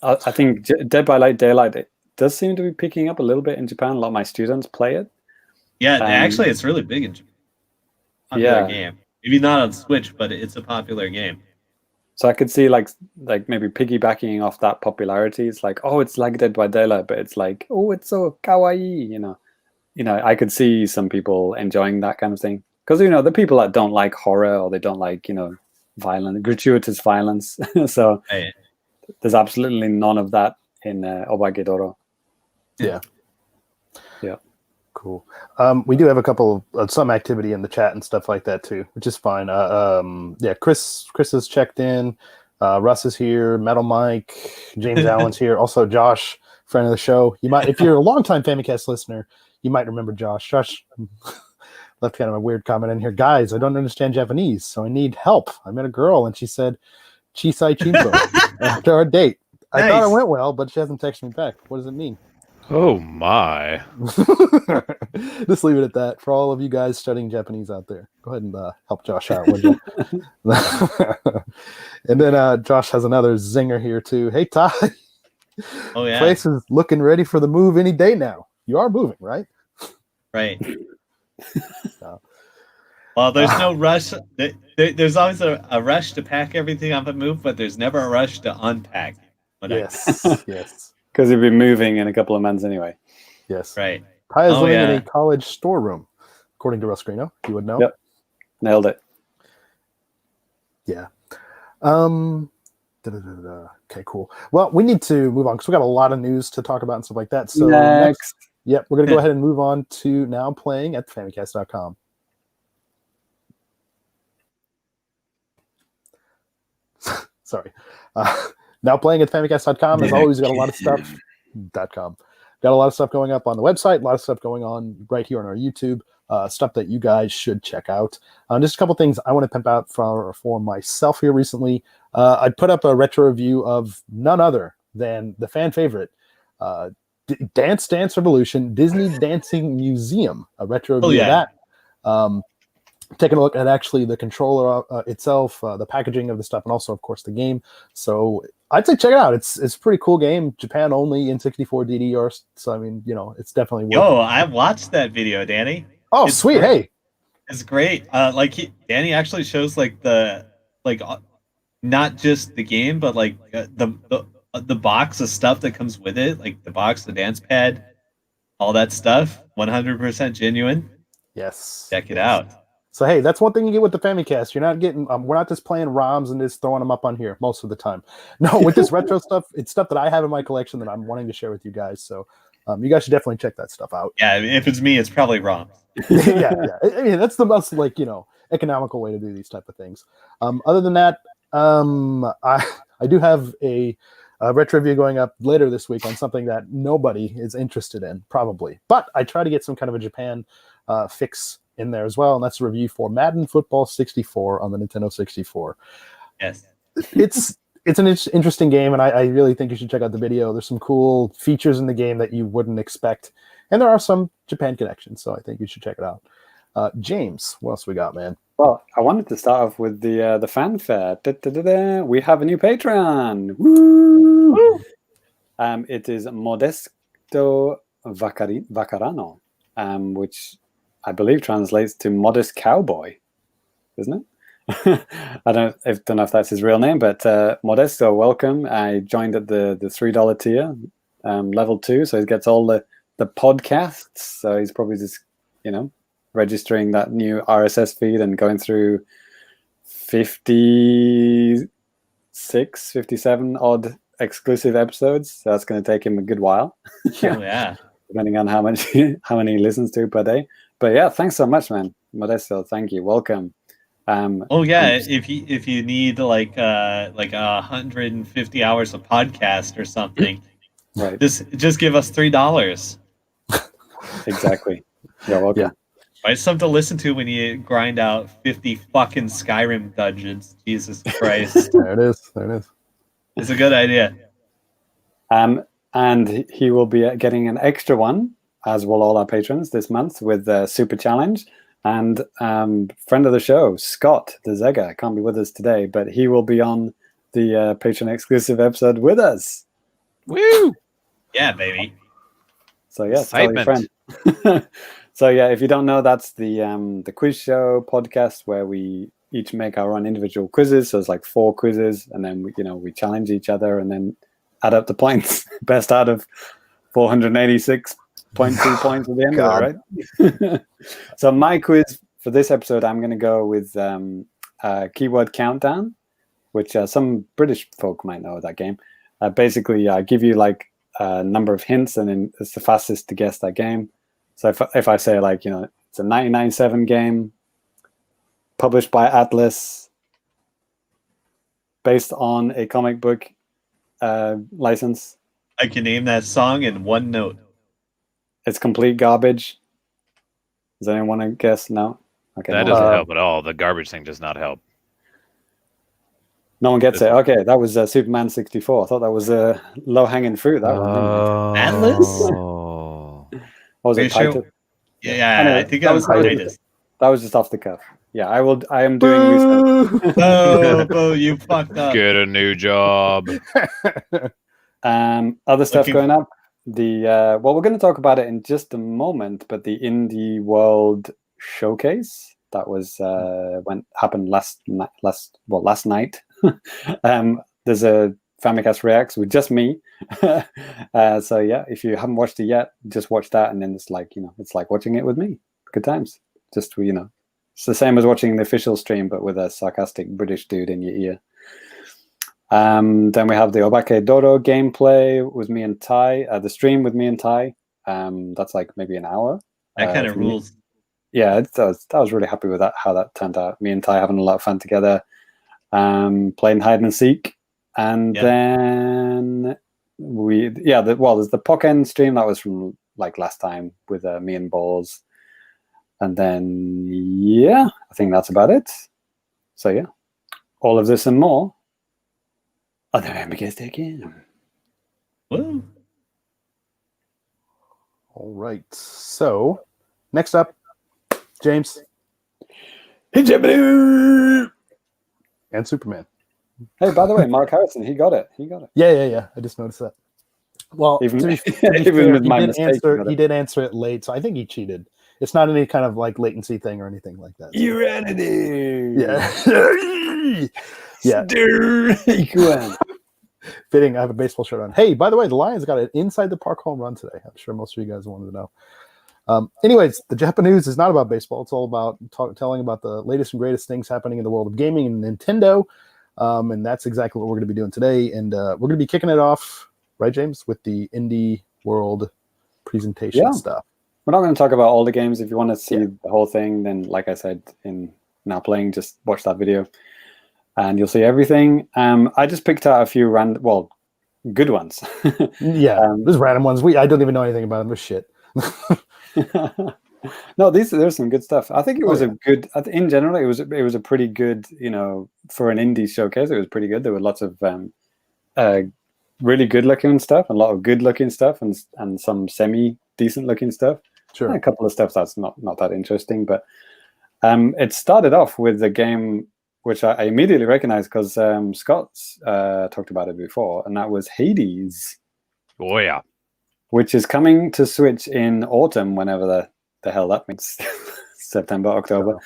I think Dead by Daylight it does seem to be picking up a little bit in Japan. A lot of my students play it. Yeah, actually, it's really big in Japan. Popular game. Maybe not on Switch, but it's a popular game. So I could see like maybe piggybacking off that popularity. It's like, oh, it's like Dead by Daylight, but it's like, oh, it's so kawaii, you know. I could see some people enjoying that kind of thing. Because, the people that don't like horror or they don't like, gratuitous violence. So there's absolutely none of that in Obakeidoro. Yeah. Yeah. Cool. We do have a couple of some activity in the chat and stuff like that too, which is fine. Chris has checked in. Russ is here. Metal Mike, James Allen's here. Also, Josh, friend of the show. You might, if you're a longtime Famicast listener, you might remember Josh. Josh left kind of a weird comment in here. Guys, I don't understand Japanese, so I need help. I met a girl and she said "Chisai Chinko" after our date. I thought it went well, but she hasn't texted me back. What does it mean? Oh my. Just leave it at that. For all of you guys studying Japanese out there, go ahead and help Josh out, would you? And then Josh has another zinger here too. Hey Ty. Oh yeah. Place is looking ready for the move any day now. You are moving, right? Right. Well, there's no rush. There's always a rush to pack everything up and move, but there's never a rush to unpack. Yes. Because you'll be moving in a couple of months anyway. Yes. Right. Ty is living in a college storeroom, according to Ruscrino. You would know. Yep. Nailed it. Yeah. Okay, cool. Well, we need to move on because we got a lot of news to talk about and stuff like that. So next we're going to go ahead and move on to now playing at Famicast.com. Sorry. Now playing at Famicast.com. As always, got a lot of stuff. .com. Got a lot of stuff going up on the website, a lot of stuff going on right here on our YouTube, stuff that you guys should check out. Just a couple things I want to pimp out for myself here recently. I put up a retro review of none other than the fan favorite, Dance Dance Revolution, Disney Dancing Museum, a retro review of that. Taking a look at actually the controller itself, the packaging of the stuff, and also, of course, the game. So I'd say check it out. It's a pretty cool game. Japan only in 64 DDR. So I mean, it's definitely worth it. I watched that video, Danny. Oh, it's sweet! Great. Hey, it's great. Danny actually shows not just the game, but the box of stuff that comes with it, like the box, the dance pad, all that stuff. 100% genuine. Yes. Check it out. So hey, that's one thing you get with the Famicast. You're not getting, we're not just playing ROMs and just throwing them up on here most of the time. No, with this retro stuff, it's stuff that I have in my collection that I'm wanting to share with you guys. So you guys should definitely check that stuff out. Yeah, if it's me, it's probably ROMs. yeah. I mean, that's the most economical way to do these type of things. Other than that, I do have a retro review going up later this week on something that nobody is interested in, probably. But I try to get some kind of a Japan fix in there as well, and that's a review for Madden Football 64 on the Nintendo 64. Yes, it's an interesting game, and I really think you should check out the video. There's some cool features in the game that you wouldn't expect, and there are some Japan connections, so I think you should check it out. James, what else we got, man? Well, I wanted to start off with the fanfare. We have a new patron. Woo! Woo! It is Modesto Vacarano, which I believe translates to modest cowboy, isn't it? I don't know if that's his real name, but Modesto, welcome. I joined at the $3 tier, level 2, so he gets all the podcasts. So he's probably just registering that new RSS feed and going through 56, 57 odd exclusive episodes. So that's going to take him a good while. Yeah. Depending on how many he listens to per day. But yeah, thanks so much, man. Modesto, thank you. Welcome. If you need like 150 hours of podcast or something, right? Just give us $3. Exactly. You're welcome. Yeah. It's something to listen to when you grind out 50 fucking Skyrim dungeons. Jesus Christ. There it is. It's a good idea. And he will be getting an extra one, as will all our patrons this month, with the Super Challenge. And friend of the show, Scott the Sega, can't be with us today, but he will be on the Patreon exclusive episode with us. Woo! Yeah, baby. So yeah, tell your friend. So yeah, if you don't know, that's the quiz show podcast where we each make our own individual quizzes. So it's like 4 quizzes, and then we challenge each other and then add up the points. Best out of 486.2 points at the end of it, right? So my quiz for this episode, I'm going to go with Keyword Countdown, which some British folk might know that game. Basically, I give you like a number of hints, and then it's the fastest to guess that game. So if I say like, it's a 1997 game, published by Atlas, based on a comic book license. I can name that song in one note. It's complete garbage. Does anyone want to guess? No? Okay. That doesn't help at all. The garbage thing does not help. No one gets it. Okay, that was Superman 64. I thought that was a low-hanging fruit, that one. Atlas? What was it, Titus? Yeah, Anyway, I think that was Titus. That was just off the cuff. Yeah, I am doing research. Oh, you fucked up. Get a new job. Other stuff going up. We're going to talk about it in just a moment, but the Indie World Showcase that was happened last night. There's a Famicast Reacts with just me. So yeah, if you haven't watched it yet, just watch that, and then it's like watching it with me. Good times. Just it's the same as watching the official stream, but with a sarcastic British dude in your ear. Then we have the Obakeidoro gameplay with me and Ty. The stream with me and Ty. That's like maybe an hour. That kind of rules. Yeah, I was really happy with that, how that turned out. Me and Ty having a lot of fun together, playing hide and seek, and then there's the Pokken stream that was from like last time with me and Balls, and then I think that's about it. So yeah, all of this and more. Other Famicast again. Woo. All right. So next up, James. Hey, JAPANews! And Superman. Hey, by the way, Mark Harrison, he got it. Yeah. I just noticed that. Well, even to be with fair, my mistake, he did answer it late, so I think he cheated. It's not any kind of like latency thing or anything like that. You edited. Yeah. Yeah. Fitting, I have a baseball shirt on. Hey, by the way, the Lions got an inside the park home run today. I'm sure most of you guys wanted to know. Anyways, the JAPANews is not about baseball. It's all about telling about the latest and greatest things happening in the world of gaming and Nintendo. And that's exactly what we're going to be doing today. And we're going to be kicking it off, right, James, with the Indie World presentation stuff. We're not going to talk about all the games. If you want to see the whole thing, then like I said, in Now Playing, just watch that video. And you'll see everything. I just picked out a few good ones. There's random ones. I don't even know anything about them. They're shit. No, there's some good stuff. I think it was in general, it was a pretty good, for an indie showcase, it was pretty good. There were lots of really good looking stuff, and a lot of good looking stuff, and some semi decent looking stuff. Sure. And a couple of stuff that's not that interesting, but it started off with a game which I immediately recognized because Scott's talked about it before, and that was Hades. Oh yeah. Which is coming to Switch in autumn, whenever the hell that means, September, October,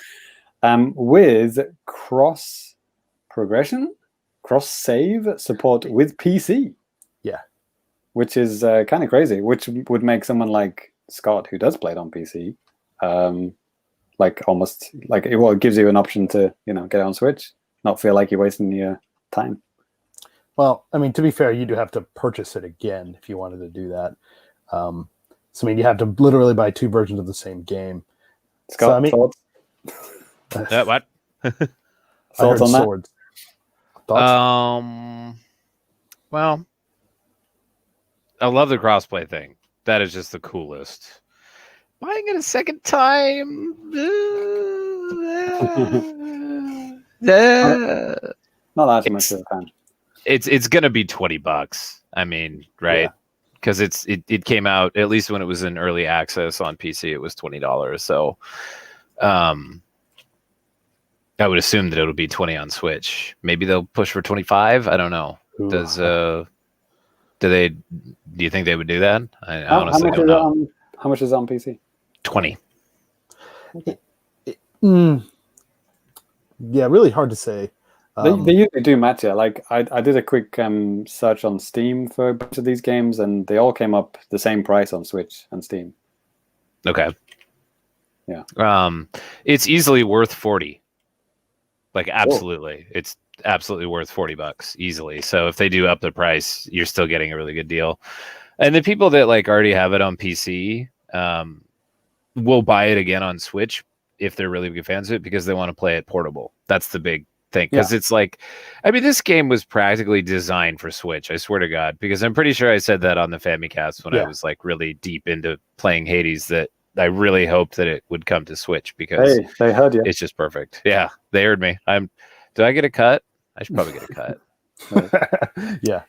with cross-save support with PC. Yeah. Which is kind of crazy, which would make someone like Scott, who does play it on PC, it gives you an option to, get it on Switch, not feel like you're wasting your time. Well, I mean, to be fair, you do have to purchase it again if you wanted to do that. You have to literally buy 2 versions of the same game. Scott, thoughts? What? Thoughts on swords. that? Thoughts? Well, I love the crossplay thing. That is just the coolest. Buying it a second time? Not that much of a fan. It's gonna be $20. I mean, right? Because it came out, at least when it was in early access on PC, it was $20. So I would assume that it'll be 20 on Switch. Maybe they'll push for 25. I don't know. Ooh. Do you think they would do that? I How honestly much don't is it know. on? How much is it on PC? 20. Yeah, really hard to say. They usually do match it. Like I did a quick search on Steam for a bunch of these games, and they all came up the same price on Switch and Steam. Okay. Yeah. It's easily worth 40. Like absolutely. It's absolutely worth $40 easily. So if they do up the price, you're still getting a really good deal. And the people that like already have it on PC will buy it again on Switch if they're really big fans of it because they want to play it portable. That's the big thing. Because it's like, I mean, this game was practically designed for Switch. I swear to God, because I'm pretty sure I said that on the Famicast when I was like really deep into playing Hades that I really hoped that it would come to Switch because they heard you. It's just perfect. Yeah, they heard me. Do I get a cut? I should probably get a cut. Yeah.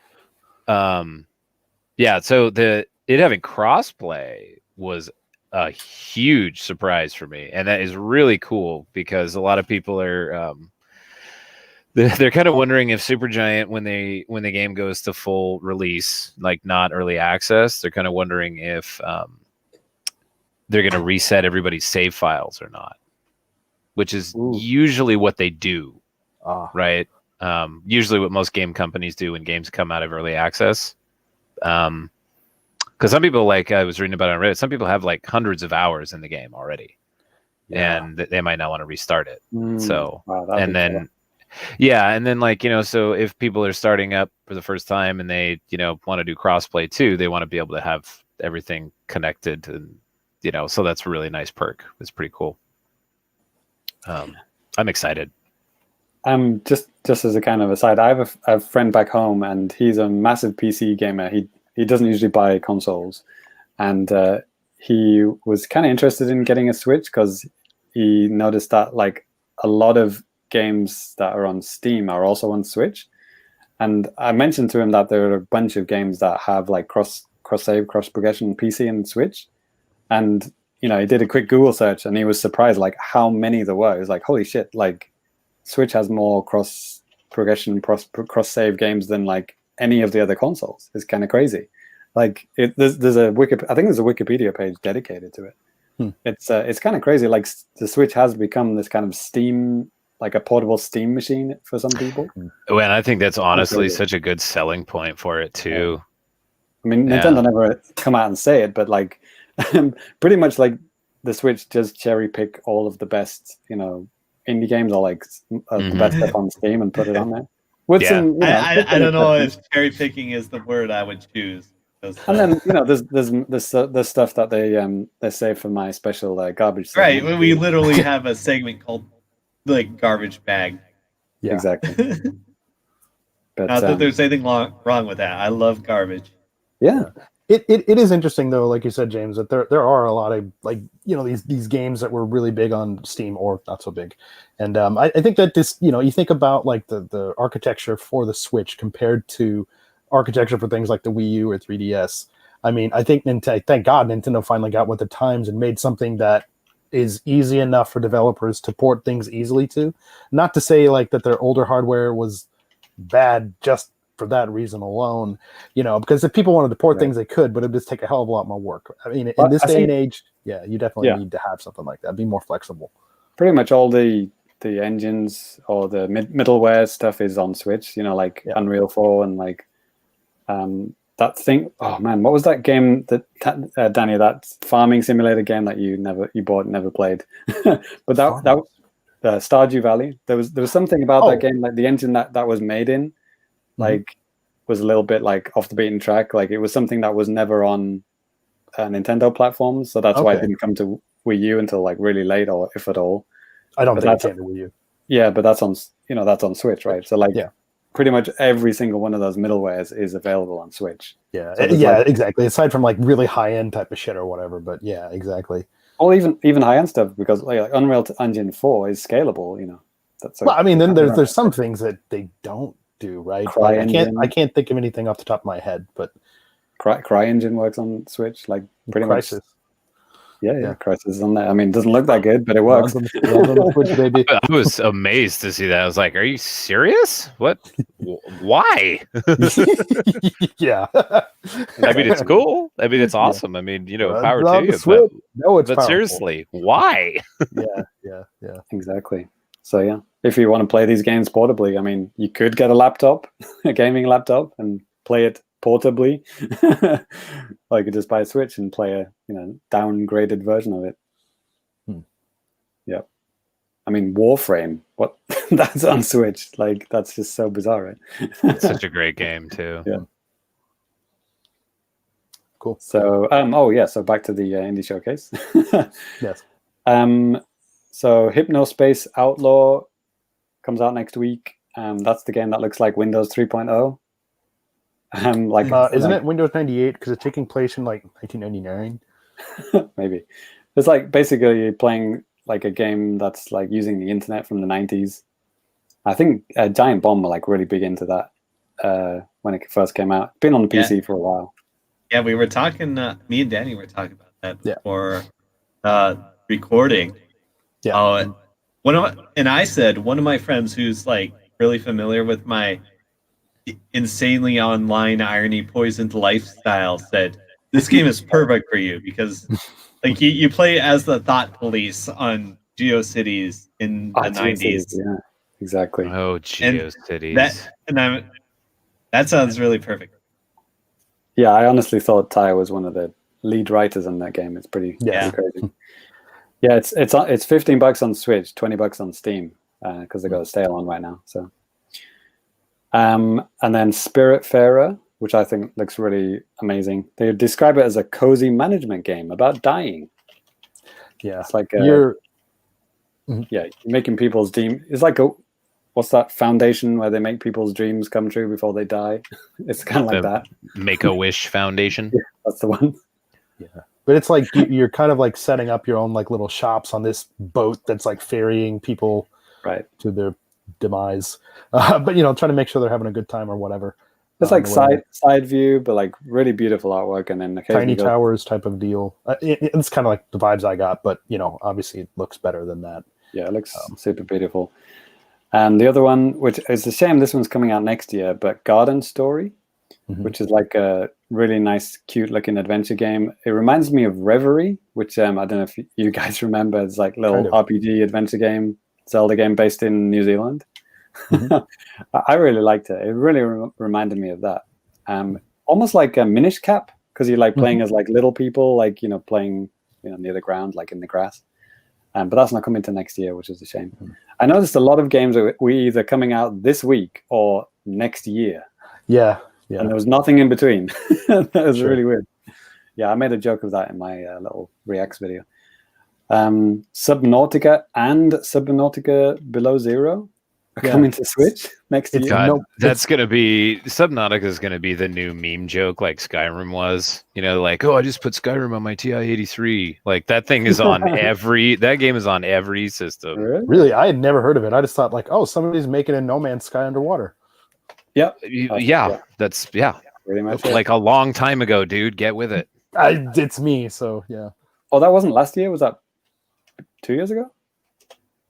Yeah. So it having crossplay was a huge surprise for me, and that is really cool because a lot of people are they're kind of wondering if Supergiant when the game goes to full release, like not early access, they're kind of wondering if they're going to reset everybody's save files or not, which is usually what they do, right? Usually what most game companies do when games come out of early access. Because some people, like I was reading about on Reddit, some people have like hundreds of hours in the game already, and they might not want to restart it. So, and then, and then like, so if people are starting up for the first time and they, want to do crossplay too, they want to be able to have everything connected and, so that's a really nice perk. It's pretty cool. I'm excited. Just as a kind of aside, I have a friend back home, and he's a massive PC gamer. He doesn't usually buy consoles, and he was kind of interested in getting a Switch because he noticed that like a lot of games that are on Steam are also on Switch. And I mentioned to him that there are a bunch of games that have like cross save, cross progression PC and Switch. And he did a quick Google search, and he was surprised like how many there were. He was like, holy shit, like Switch has more cross progression, cross save games than like any of the other consoles. It's kind of crazy. Like there's a I think there's a Wikipedia page dedicated to it. It's kind of crazy. Like the Switch has become this kind of Steam, like a portable Steam machine for some people. Well, and I think that's honestly such a good selling point for it too. I mean, Nintendo never come out and say it, but like pretty much like the Switch just cherry pick all of the best, indie games or like the best stuff on Steam and put it on there. With some, I don't know if cherry picking is the word I would choose. And then there's stuff that they save for my special garbage segment. Right, we literally have a segment called like garbage bag. Yeah, exactly. But, not that there's anything wrong with that. I love garbage. Yeah. It is interesting though, like you said, James, that there are a lot of like these games that were really big on Steam or not so big, and I think that this you think about like the architecture for the Switch compared to architecture for things like the Wii U or 3DS. I mean, I think thank God Nintendo finally got with the times and made something that is easy enough for developers to port things easily to. Not to say like that their older hardware was bad just for that reason alone, because if people wanted to port things, they could, but it'd just take a hell of a lot more work. I mean, in this day and age, you definitely need to have something like that. Be more flexible. Pretty much all the engines or the middleware stuff is on Switch, like Unreal 4 and like that thing. Oh man, what was that game that Danny? That farming simulator game that you bought and never played, but that Stardew Valley. There was something about that game, like the engine that was made in. Like was a little bit like off the beaten track. Like it was something that was never on Nintendo platforms, so that's why it didn't come to Wii U until like really late, or if at all. I don't think it came to Wii U. Yeah, but that's on that's on Switch, right? So like pretty much every single one of those middlewares is available on Switch. Yeah, so exactly. Aside from like really high end type of shit or whatever, but yeah, exactly. Or even high end stuff, because like Unreal Engine 4 is scalable. That's well, I mean, then there's some things that they don't do, right? Like, I can't think of anything off the top of my head, but CryEngine works on Switch, like pretty much. Yeah, Crisis is on there. I mean, it doesn't look that good, but it works. Runs on the Switch, baby. I was amazed to see that. I was like, "Are you serious? What? Why?" Yeah. I mean, it's cool. I mean, it's awesome. I mean, power Runs on to the you. Switch. No, it's But powerful. seriously, why? Yeah. Exactly. So yeah, if you want to play these games portably, I mean, you could get a laptop, a gaming laptop, and play it portably. Or you could just buy a Switch and play a downgraded version of it. Yep. I mean, Warframe. What? That's on Switch. Like, that's just so bizarre, right? It's such a great game too. Yeah. Cool. So, so back to the indie showcase. Yes. So Hypnospace Outlaw comes out next week. That's the game that looks like Windows 3.0. Isn't it Windows 98 because it's taking place in like 1999? Maybe. It's like basically you're playing like a game that's like using the internet from the 90s. I think Giant Bomb were like really big into that when it first came out. It's been on the PC for a while. Yeah, we were talking. Me and Danny were talking about that before recording. Yeah. I said one of my friends who's like really familiar with my insanely online irony poisoned lifestyle said this game is perfect for you because like you play as the thought police on GeoCities in the 90s. Yeah, exactly. Oh, GeoCities. That sounds really perfect. Yeah, I honestly thought Ty was one of the lead writers in that game. It's pretty crazy. Yeah, it's $15 on Switch, $20 on Steam because they got a sale on right now. So, and then Spiritfarer, which I think looks really amazing. They describe it as a cozy management game about dying. Yeah, it's like you're making people's dream. It's like what's that Foundation where they make people's dreams come true before they die? It's kind of like that. Make-A-Wish Foundation. Yeah, that's the one. Yeah. But it's like you're kind of like setting up your own like little shops on this boat that's like ferrying people to their demise. But trying to make sure they're having a good time or whatever. It's like side view, but like really beautiful artwork, and then tiny towers type of deal. It's kind of like the vibes I got, but obviously it looks better than that. Yeah, it looks super beautiful. And the other one, which is a shame, this one's coming out next year, but Garden Story, which is like a really nice, cute-looking adventure game. It reminds me of Reverie, which I don't know if you guys remember. It's like a little RPG adventure game, Zelda game based in New Zealand. I really liked it. It really reminded me of that. Almost like a Minish Cap, because you're like playing as like little people, like playing near the ground, like in the grass. But that's not coming to next year, which is a shame. I noticed a lot of games are either coming out this week or next year. Yeah. And there was nothing in between. That was really weird. Yeah, I made a joke of that in my little Reacts video. Subnautica and Subnautica Below Zero are coming to Switch next year. God, that's going to be... Subnautica is going to be the new meme joke like Skyrim was. Like, I just put Skyrim on my TI-83. Like, that thing is on that game is on every system. Really? I had never heard of it. I just thought like, somebody's making a No Man's Sky underwater. Yep. That's pretty much like a long time ago, dude. Get with it. It's me, so yeah. Oh, that wasn't last year? Was that 2 years ago?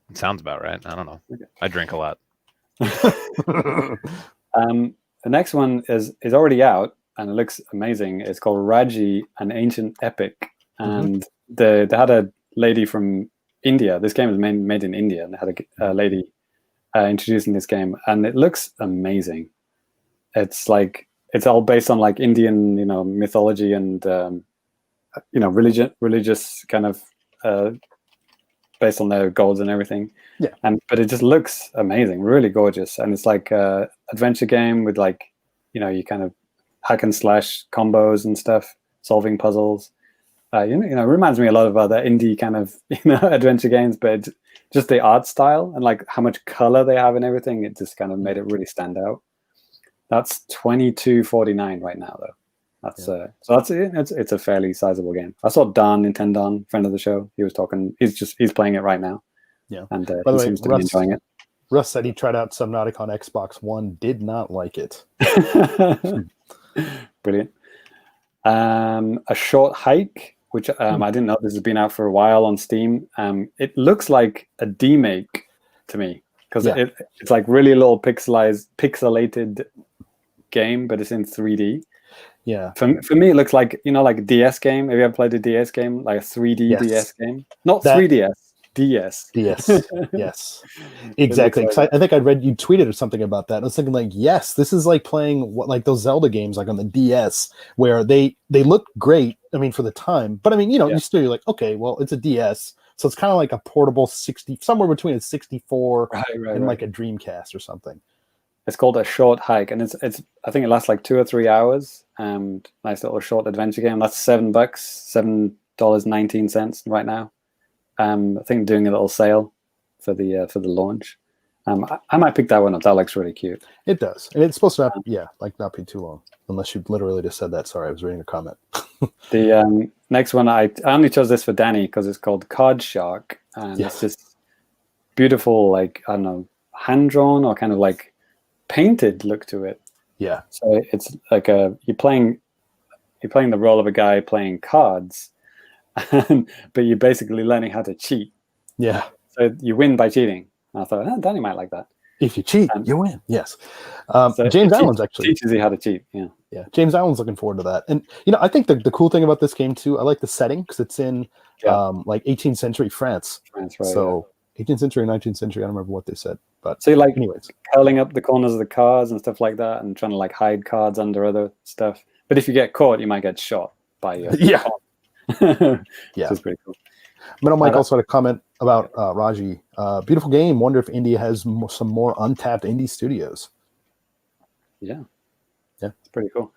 It sounds about right. I don't know. Okay. I drink a lot. The next one is already out and it looks amazing. It's called Raji, an Ancient Epic, and they had a lady from India. This game is made in India, and they had a lady introducing this game, and it looks amazing. It's like it's all based on like Indian, mythology and religious kind of based on their gods and everything. Yeah. But it just looks amazing, really gorgeous, and it's like a adventure game with like you kind of hack and slash combos and stuff, solving puzzles. It reminds me a lot of other indie kind of adventure games, but just the art style and like how much color they have and everything, it just kind of made it really stand out. That's $22.49 right now, though. That's so that's it. It's a fairly sizable game. I saw Don Nintendon, friend of the show. He was talking. He's playing it right now. Yeah, and he seems to be enjoying it. Russ said he tried out Subnautica on Xbox One. Did not like it. Brilliant. A Short Hike, which I didn't know this has been out for a while on Steam. It looks like a demake to me because it's like really little pixelated game, but it's in 3D. Yeah. For me, it looks like, like a DS game. Have you ever played a DS game? Like a 3D DS game? Not 3DS, DS. DS. Yes. Exactly. Like I think I read you tweeted or something about that. I was thinking like, yes, this is like playing like those Zelda games like on the DS where they look great, I mean, for the time. But I mean, you're like, okay, well, it's a DS. So it's kind of like a portable 60, somewhere between a 64 and like a Dreamcast or something. It's called A Short Hike, and it's I think it lasts like 2 or 3 hours. Nice little short adventure game. That's $7, $7.19 right now. I think doing a little sale for the launch. I might pick that one up. That looks really cute. It does, and it's supposed to not be too long. Unless you literally just said that. Sorry, I was reading a comment. The next one, I only chose this for Danny because it's called Card Shark, and it's this beautiful, like, I don't know, hand drawn or kind of like painted look to it. Yeah. So it's like you're playing the role of a guy playing cards, but you're basically learning how to cheat. Yeah. So you win by cheating. And I thought, Danny might like that. If you cheat, you win. Yes. So James Allen's actually teaches you how to cheat. Yeah. Yeah. James Allen's looking forward to that. And I think the cool thing about this game too, I like the setting because it's in like 18th century France. France, right? So 18th century, 19th century. I don't remember what they said, but so you like anyways, curling up the corners of the cards and stuff like that, and trying to like hide cards under other stuff. But if you get caught, you might get shot by your yeah. Which is pretty cool. Metal Mike also had a comment about Raji. Beautiful game. Wonder if India has some more untapped indie studios. Yeah, it's pretty cool.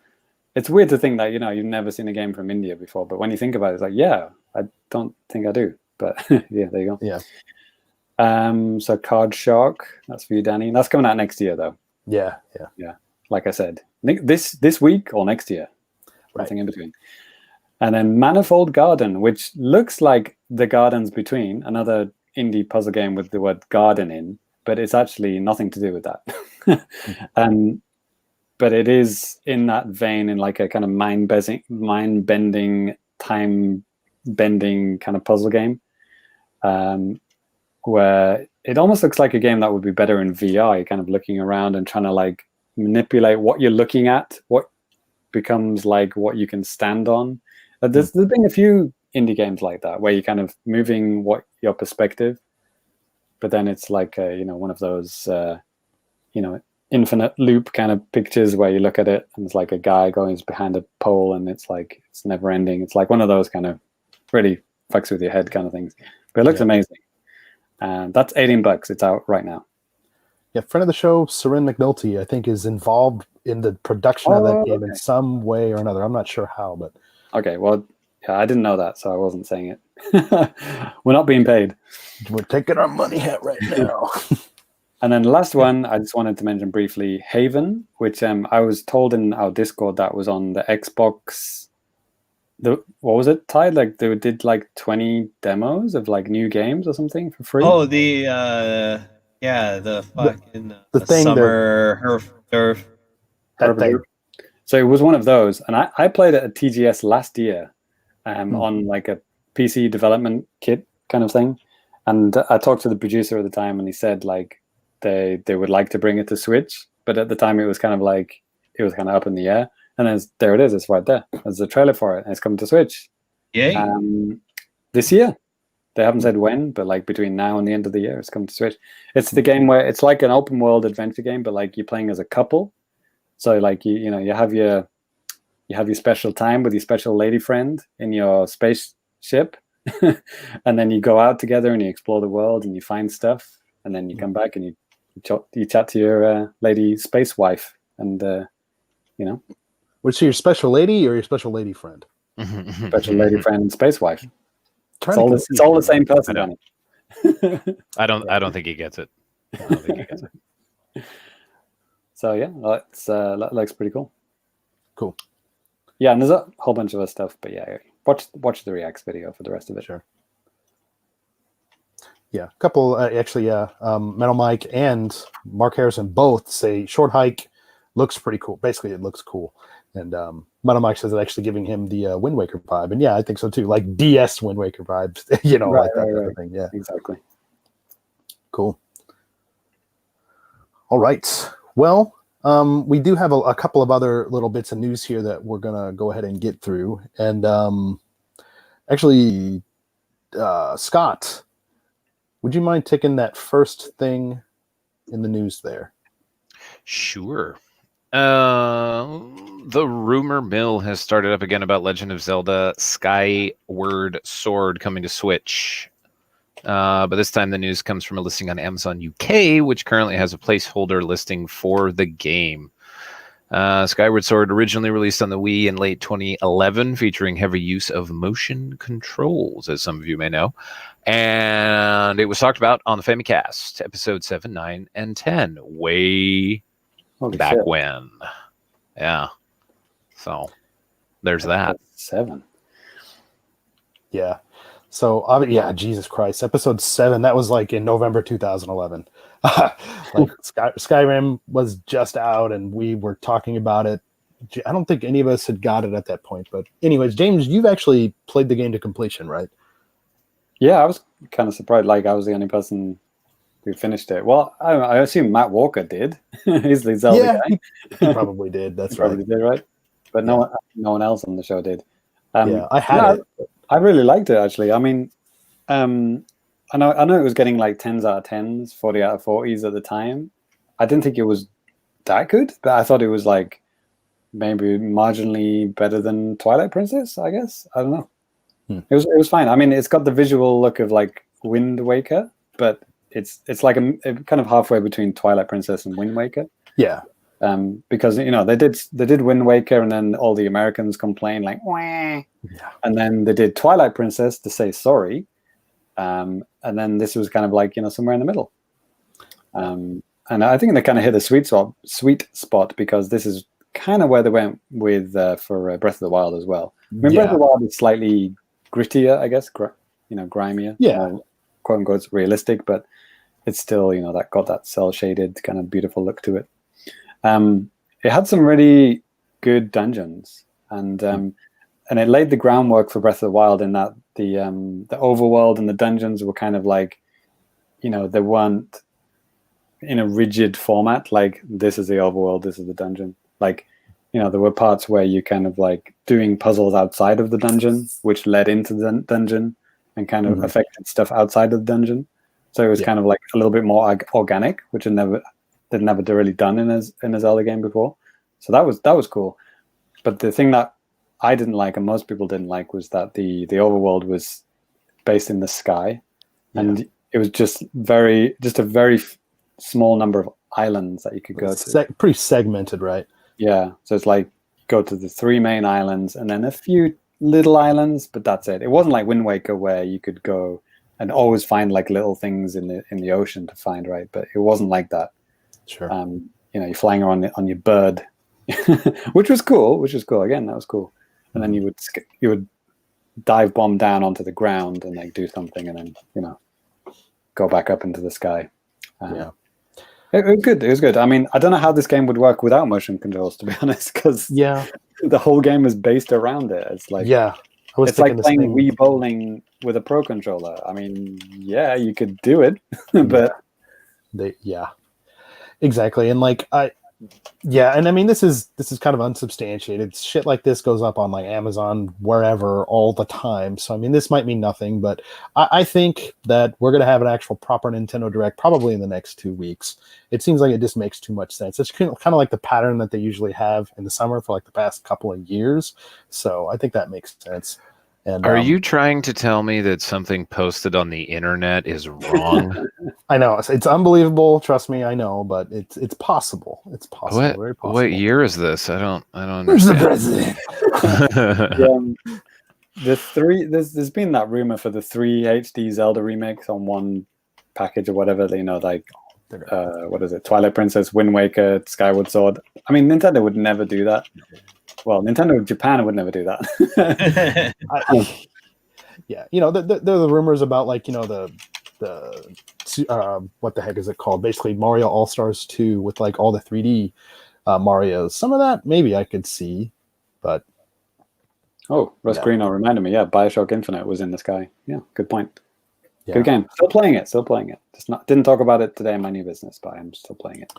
It's weird to think that you've never seen a game from India before, but when you think about it, it's like, yeah, I don't think I do, but yeah, there you go. Yeah. So Card Shark, that's for you, Danny. That's coming out next year, though. Yeah. Like I said, I think this week or next year, nothing in between. And then Manifold Garden, which looks like The Gardens Between, another indie puzzle game with the word garden in, but it's actually nothing to do with that. But it is in that vein, in like a kind of mind-bending, time-bending kind of puzzle game, where it almost looks like a game that would be better in VR. You're kind of looking around and trying to like manipulate what you're looking at, what becomes like what you can stand on. There's been a few indie games like that where you're kind of moving your perspective, but then it's like one of those infinite loop kind of pictures where you look at it and it's like a guy going behind a pole and it's like it's never ending. It's like one of those kind of really fucks with your head kind of things, but it looks amazing. And that's $18. It's out right now. Yeah, friend of the show, Sarin McNulty, I think, is involved in the production of that game in some way or another. I'm not sure how, but okay. Well, yeah, I didn't know that, so I wasn't saying it. We're not being paid. We're taking our money hat right now. And then the last one, I just wanted to mention briefly, Haven, which I was told in our Discord that was on the Xbox. What was it, Ty? Like they did like 20 demos of like new games or something for free. Oh, the fucking the thing summer herf. That thing. So it was one of those, and I played it at TGS last year, on like a PC development kit kind of thing, and I talked to the producer at the time, and he said like they would like to bring it to Switch, but at the time it was kind of like it was kind of up in the air. And there it is. It's right there. There's a trailer for it. And it's coming to Switch. Yay. This year. They haven't said when, but like between now and the end of the year, it's coming to Switch. It's the game where it's like an open world adventure game, but like you're playing as a couple. So like you have your special time with your special lady friend in your spaceship, and then you go out together and you explore the world and you find stuff, and then you come back and you chat to your lady space wife, and Was she your special lady or your special lady friend? Special lady friend, space wife. It's all the same person. I don't think he gets it. So yeah, that looks pretty cool. Cool. Yeah, and there's a whole bunch of other stuff, but yeah, watch the Reacts video for the rest of it. Sure. Yeah, a couple Metal Mike and Mark Harrison both say Short Hike looks pretty cool. Basically, it looks cool. And Mono Mike says it's actually giving him the Wind Waker vibe, and yeah, I think so too. Like DS Wind Waker vibes, like that kind of thing. Yeah, exactly. Cool. All right. Well, we do have a couple of other little bits of news here that we're gonna go ahead and get through, and actually, Scott, would you mind taking that first thing in the news there? Sure. The rumor mill has started up again about Legend of Zelda Skyward Sword coming to Switch. But this time the news comes from a listing on Amazon UK, which currently has a placeholder listing for the game. Skyward Sword originally released on the Wii in late 2011, featuring heavy use of motion controls, as some of you may know. And it was talked about on the Famicast, episode 7, 9, and 10, way back when. Yeah. So there's that. 7. Yeah. So, yeah, Jesus Christ. Episode 7, that was like in November 2011. Like Skyrim was just out and we were talking about it. I don't think any of us had got it at that point. But anyways, James, you've actually played the game to completion, right? Yeah, I was kind of surprised. Like, I was the only person who finished it. Well, I assume Matt Walker did. He's the Zelda guy. He probably did. That's right. Probably did, right? But no one else on the show did. Yeah, I had it. I really liked it, actually. I mean, I know it was getting like 10s out of 10s, 40 out of 40s at the time. I didn't think it was that good, but I thought it was like maybe marginally better than Twilight Princess, I guess. I don't know. It was fine. I mean, it's got the visual look of like Wind Waker, but it's like a kind of halfway between Twilight Princess and Wind Waker. Yeah. Because they did Wind Waker, and then all the Americans complained like, wah. Yeah. And then they did Twilight Princess to say sorry, and then this was kind of like somewhere in the middle. And I think they kind of hit a sweet spot because this is kind of where they went with for Breath of the Wild as well. I mean, Breath of the Wild is slightly grittier, I guess, grimier, more, quote unquote realistic, but it's still that got that cell shaded kind of beautiful look to it. It had some really good dungeons, and it laid the groundwork for Breath of the Wild in that the overworld and the dungeons were kind of like, they weren't in a rigid format, like this is the overworld, this is the dungeon. Like, there were parts where you kind of like doing puzzles outside of the dungeon, which led into the dungeon and kind of affected stuff outside of the dungeon. So it was kind of like a little bit more organic, which they'd never really done in a Zelda game before. So that was cool. But the thing that I didn't like, and most people didn't like, was that the overworld was based in the sky, and it was just a very small number of islands that you could go to. Pretty segmented, right? Yeah. So it's like go to the 3 main islands and then a few little islands, but that's it. It wasn't like Wind Waker where you could go and always find like little things in the ocean to find, right? But it wasn't like that. Sure. You're flying around on your bird, which was cool. Again, that was cool. And then you would dive bomb down onto the ground and like do something, and then go back up into the sky. It was good. It was good. I mean, I don't know how this game would work without motion controls, to be honest, because the whole game is based around it. It's like it's like playing Wii bowling with a Pro controller. I mean, you could do it, but exactly. And like and I mean, this is kind of unsubstantiated. Shit like this goes up on like Amazon, wherever, all the time. So I mean, this might mean nothing, but I think that we're going to have an actual proper Nintendo Direct probably in the next 2 weeks. It seems like it just makes too much sense. It's kind of like the pattern that they usually have in the summer for like the past couple of years. So I think that makes sense. And, are you trying to tell me that something posted on the internet is wrong? I know it's unbelievable. Trust me, I know, but it's possible. It's possible. Very possible. What year is this? I don't Where's understand. the president? There's been that rumor for the 3 HD Zelda remakes on one package or whatever. Like what is it? Twilight Princess, Wind Waker, Skyward Sword. I mean, Nintendo would never do that. Well, Nintendo Japan would never do that. There are the rumors about like the what the heck is it called? Basically, Mario All Stars 2 with like all the 3D Marios. Some of that maybe I could see, But Oh, Russ Yeah. Greeno reminded me. Yeah, Bioshock Infinite was in the sky. Yeah, good point. yeah. Good game. Still playing it. Still playing it. Just not didn't talk about it today in my new business, but I'm still playing it.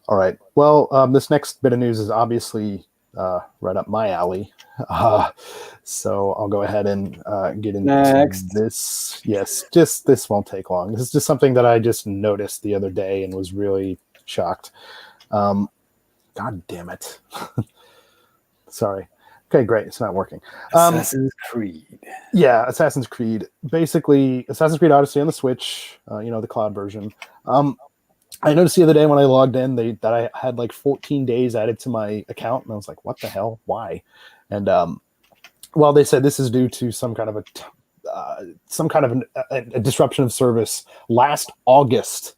All right. Well, this next bit of news is obviously right up my alley. So I'll go ahead and get into Next. this. Yes, just this won't take long. This is just something that I just noticed the other day and was really shocked. God damn it. Sorry. Okay, great. It's not working. Assassin's Creed. Yeah, Assassin's Creed. Basically, Assassin's Creed Odyssey on the Switch, the cloud version. I noticed the other day when I logged in that I had like 14 days added to my account, and I was like, what the hell? Why? And well, they said this is due to some kind of a disruption of service last August,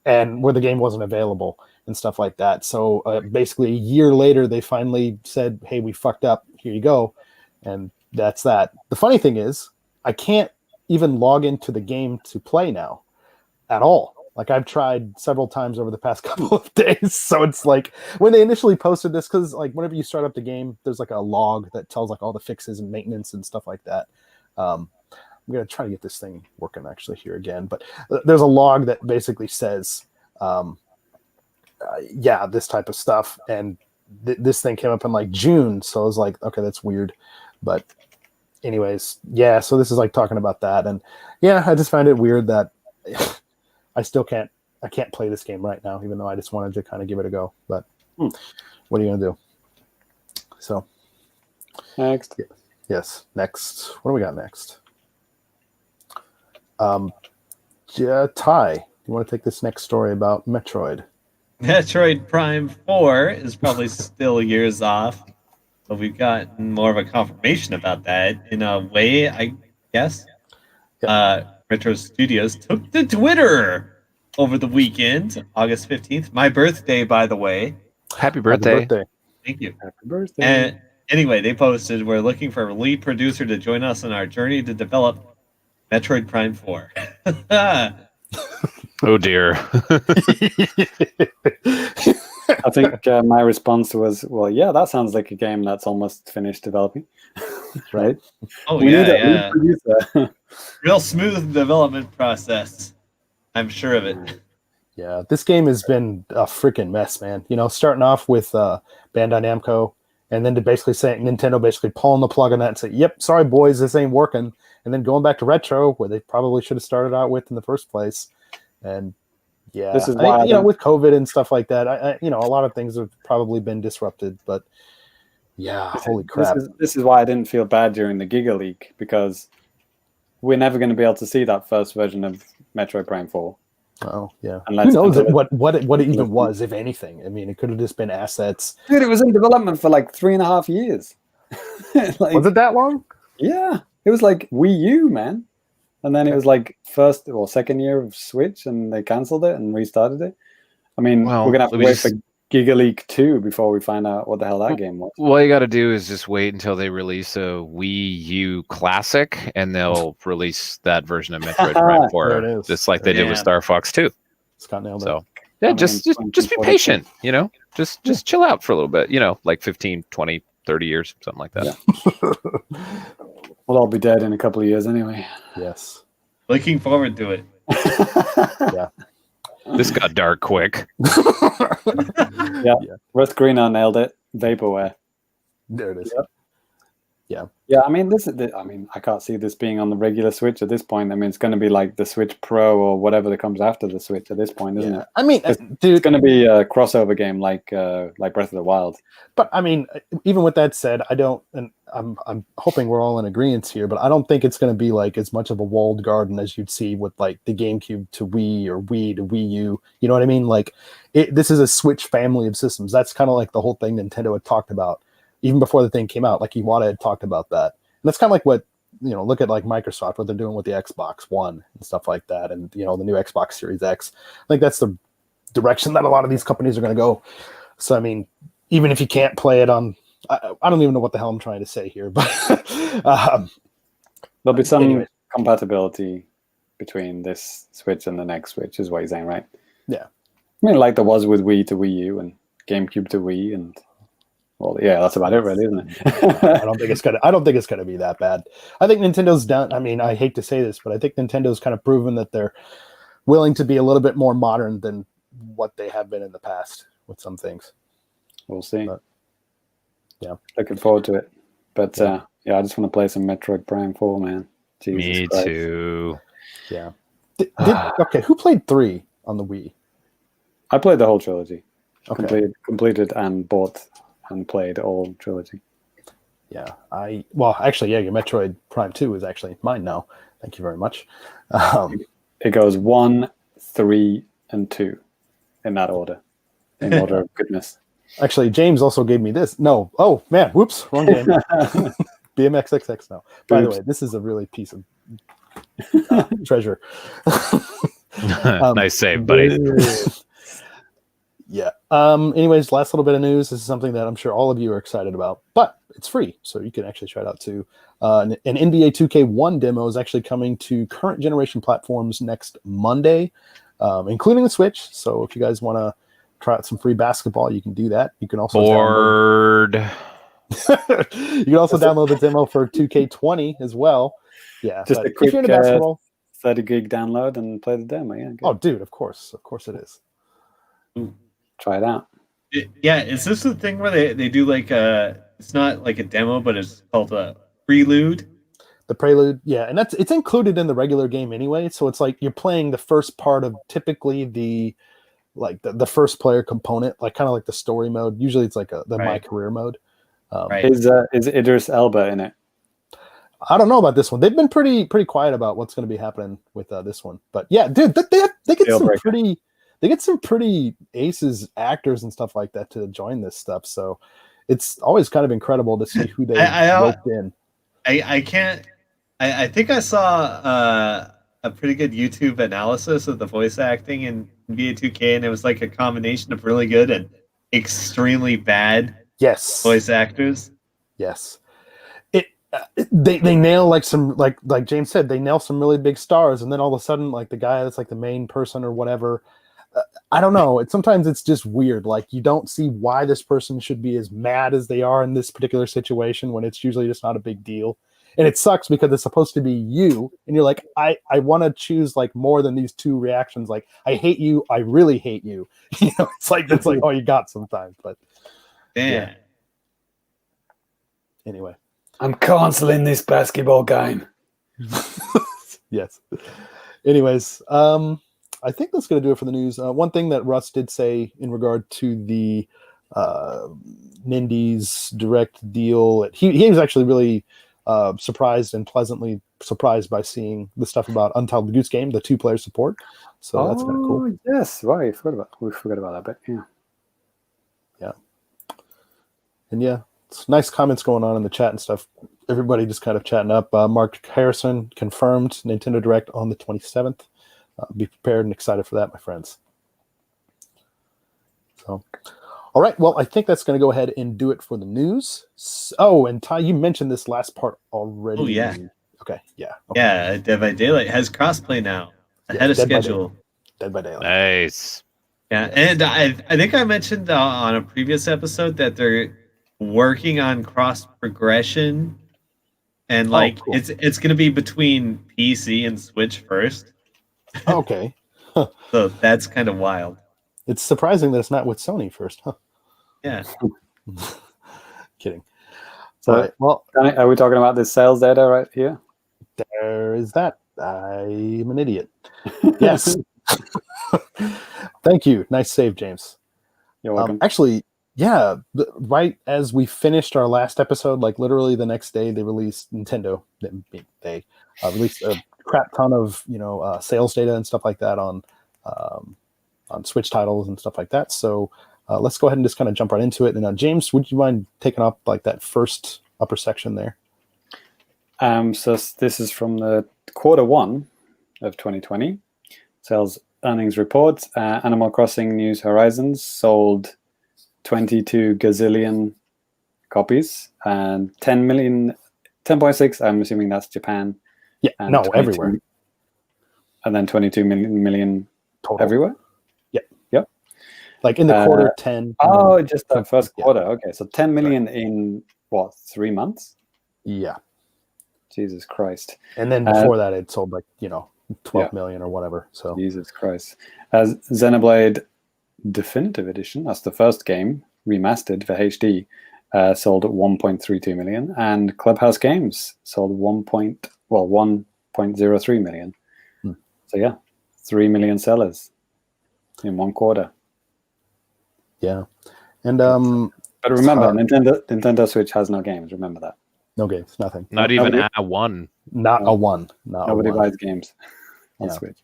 and where the game wasn't available and stuff like that. So basically a year later, they finally said, hey, we fucked up. Here you go. And that's that. The funny thing is, I can't even log into the game to play now at all. Like I've tried several times over the past couple of days. So it's like when they initially posted this, because like whenever you start up the game, there's like a log that tells like all the fixes and maintenance and stuff like that. I'm going to try to get this thing working actually here again. But there's a log that basically says, this type of stuff. And this thing came up in like June. So I was like, okay, that's weird. But anyways, yeah. So this is like talking about that. And yeah, I just find it weird that I can't play this game right now, even though I just wanted to kind of give it a go. But what are you going to do? So Next. yes. Next. What do we got next? Ty, you want to take this next story about Metroid? Metroid Prime 4 is probably still years off, but we've gotten more of a confirmation about that in a way, I guess. Retro Studios took to Twitter over the weekend, August 15th. My birthday, by the way. Happy birthday. Thank you. Happy birthday. And anyway, they posted, we're looking for a lead producer to join us on our journey to develop Metroid Prime 4. Oh dear. I think my response was, well, yeah, that sounds like a game that's almost finished developing. Right? Oh, We need a yeah. lead producer. Real smooth development process. I'm sure of it. Yeah, this game has been a freaking mess, man. Starting off with Bandai Namco, and then to basically say Nintendo basically pulling the plug on that and say, yep, sorry, boys, this ain't working. And then going back to Retro, where they probably should have started out with in the first place. And yeah, This is why with COVID and stuff like that, a lot of things have probably been disrupted. But yeah, holy crap. This is why I didn't feel bad during the Giga Leak, because we're never going to be able to see that first version of Metroid Prime 4. Oh yeah. Unless- Who knows what it even was, if anything? I mean, it could have just been assets. Dude, it was in development for like 3.5 years. Was it that long? Yeah, it was like Wii U, man. And then it was like first or second year of Switch, and they canceled it and restarted it. I mean, Well, we're gonna have to we wait just- for Giga Leak 2 before we find out what the hell that game was. All you got to do is just wait until they release a Wii U Classic, and they'll release that version of Metroid Prime 4, There it is. just like they did with Yeah. Star Fox 2. Scott nailed it. So yeah, I mean, just be patient, just chill out for a little bit, like 15, 20, 30 years, something like that. Yeah. We'll all be dead in a couple of years anyway. Yes. Looking forward to it. This got dark quick. Yeah. Russ Greeno nailed it. Vaporware. There it is. Yep. Yeah. Yeah, I mean, I can't see this being on the regular Switch at this point. I mean, it's going to be like the Switch Pro or whatever that comes after the Switch at this point, isn't it? I mean, It's dude, going to be a crossover game like Breath of the Wild. but I mean, even with that said, I don't, and I'm hoping we're all in agreement here, but I don't think it's going to be like as much of a walled garden as you'd see with like the GameCube to Wii or Wii to Wii U. You know what I mean? Like, this is a Switch family of systems. That's kind of like the whole thing Nintendo had talked about even before the thing came out. Like Iwata had talked about that. And that's kind of like what, look at like Microsoft, what they're doing with the Xbox One and stuff like that. And, the new Xbox Series X. I think that's the direction that a lot of these companies are going to go. So, I mean, even if you can't play it on, I don't even know what the hell I'm trying to say here, but There'll be some anyway. compatibility between this Switch and the next Switch, is what you're saying, right? Yeah. I mean, like there was with Wii to Wii U and GameCube to Wii and Well, yeah, that's about it, really, isn't it? I don't think it's gonna be that bad. I think Nintendo's done. I mean, I hate to say this, but I think Nintendo's kind of proven that they're willing to be a little bit more modern than what they have been in the past with some things. We'll see. But, yeah, looking forward to it. But yeah, I just want to play some Metroid Prime 4, man. Jesus Me Christ. too. Yeah. Okay, who played 3 on the Wii? I played the whole trilogy. Okay. Completed and bought and played all trilogy. Yeah, your Metroid Prime 2 is actually mine now. Thank you very much. It goes 1, 3, and 2 in that order. In order of goodness. Actually, James also gave me this. No. Oh, man. Whoops. Wrong game. BMXXX now. By the way, this is a really piece of treasure. Nice save, buddy. Yeah. Anyways, last little bit of news. This is something that I'm sure all of you are excited about, but it's free, so you can actually try it out too. An NBA 2K1 demo is actually coming to current generation platforms next Monday, including the Switch. So if you guys want to try out some free basketball, you can do that. You can also download the demo for 2K20 as well. Yeah, just a quick if you're into basketball, 30 gig download and play the demo. Yeah. Good. Oh, dude, of course it is. Try it out. Yeah, is this the thing where they do like it's not like a demo, but it's called a prelude? The prelude, yeah, and it's included in the regular game anyway. So it's like you're playing the first part of typically the first player component, like kind of like the story mode. Usually it's like my career mode. Right. Is Idris Elba in it? I don't know about this one. They've been pretty quiet about what's going to be happening with this one. But yeah, dude, they get some pretty aces actors and stuff like that to join this stuff. So it's always kind of incredible to see who they roped in. I think I saw a pretty good YouTube analysis of the voice acting in NBA 2K, and it was like a combination of really good and extremely bad voice actors. Yes. They nail like some like James said, they nail some really big stars, and then all of a sudden like the guy that's like the main person or whatever, I don't know, sometimes it's just weird. Like you don't see why this person should be as mad as they are in this particular situation when it's usually just not a big deal. And it sucks because it's supposed to be you, and you're like, I want to choose like more than these two reactions. Like I hate you, I really hate you. You know, it's like all you got sometimes. But yeah. Anyway. I'm canceling this basketball game. Yes. Anyways, I think that's going to do it for the news. One thing that Russ did say in regard to the Nindies direct deal, he was actually really surprised and pleasantly surprised by seeing the stuff about Untitled Goose Game, the 2-player support. So that's kind of cool. Yes, right. We forgot about that bit. Yeah. Yeah. And yeah. It's nice comments going on in the chat and stuff. Everybody just kind of chatting up. Mark Harrison confirmed Nintendo Direct on the 27th. Be prepared and excited for that, my friends. So, all right. Well, I think that's going to go ahead and do it for the news. And Ty, you mentioned this last part already. Oh, yeah. Okay. Yeah. Okay. Yeah. Dead by Daylight has crossplay now ahead of schedule. Dead by Daylight. Nice. Yeah, and I think I mentioned on a previous episode that they're working on cross progression, and cool. It's going to be between PC and Switch first. Okay. So that's kind of wild. It's surprising that it's not with Sony first, huh? Yeah. Kidding. So, all right. Well, are we talking about this sales data right here? There is that. I'm an idiot. Yes. Thank you. Nice save, James. You're welcome. Actually, yeah, right as we finished our last episode, like literally the next day, Nintendo released a crap ton of sales data and stuff like that on Switch titles and stuff like that. So let's go ahead and just kind of jump right into it. And James, would you mind taking up like that first upper section there? So this is from the Q1 of 2020 sales earnings report. Animal Crossing New Horizons sold 22 gazillion copies and 10.6. I'm assuming that's Japan. Yeah, no, everywhere. And then 22 million total everywhere. Yep. Like in the quarter, 10. Oh, just the first yeah. quarter. Okay, so 10 million in what, 3 months? Yeah. Jesus Christ. And then before that, it sold like, 12 million or whatever. So Jesus Christ. As Xenoblade Definitive Edition, that's the first game remastered for HD, sold at 1.32 million, and Clubhouse Games sold 1.03 million. So yeah, 3 million sellers in 1 quarter. Yeah. And but remember, Nintendo Switch has no games. Remember that. No games, nothing. Not even a one. Not a one. Nobody buys games on Switch.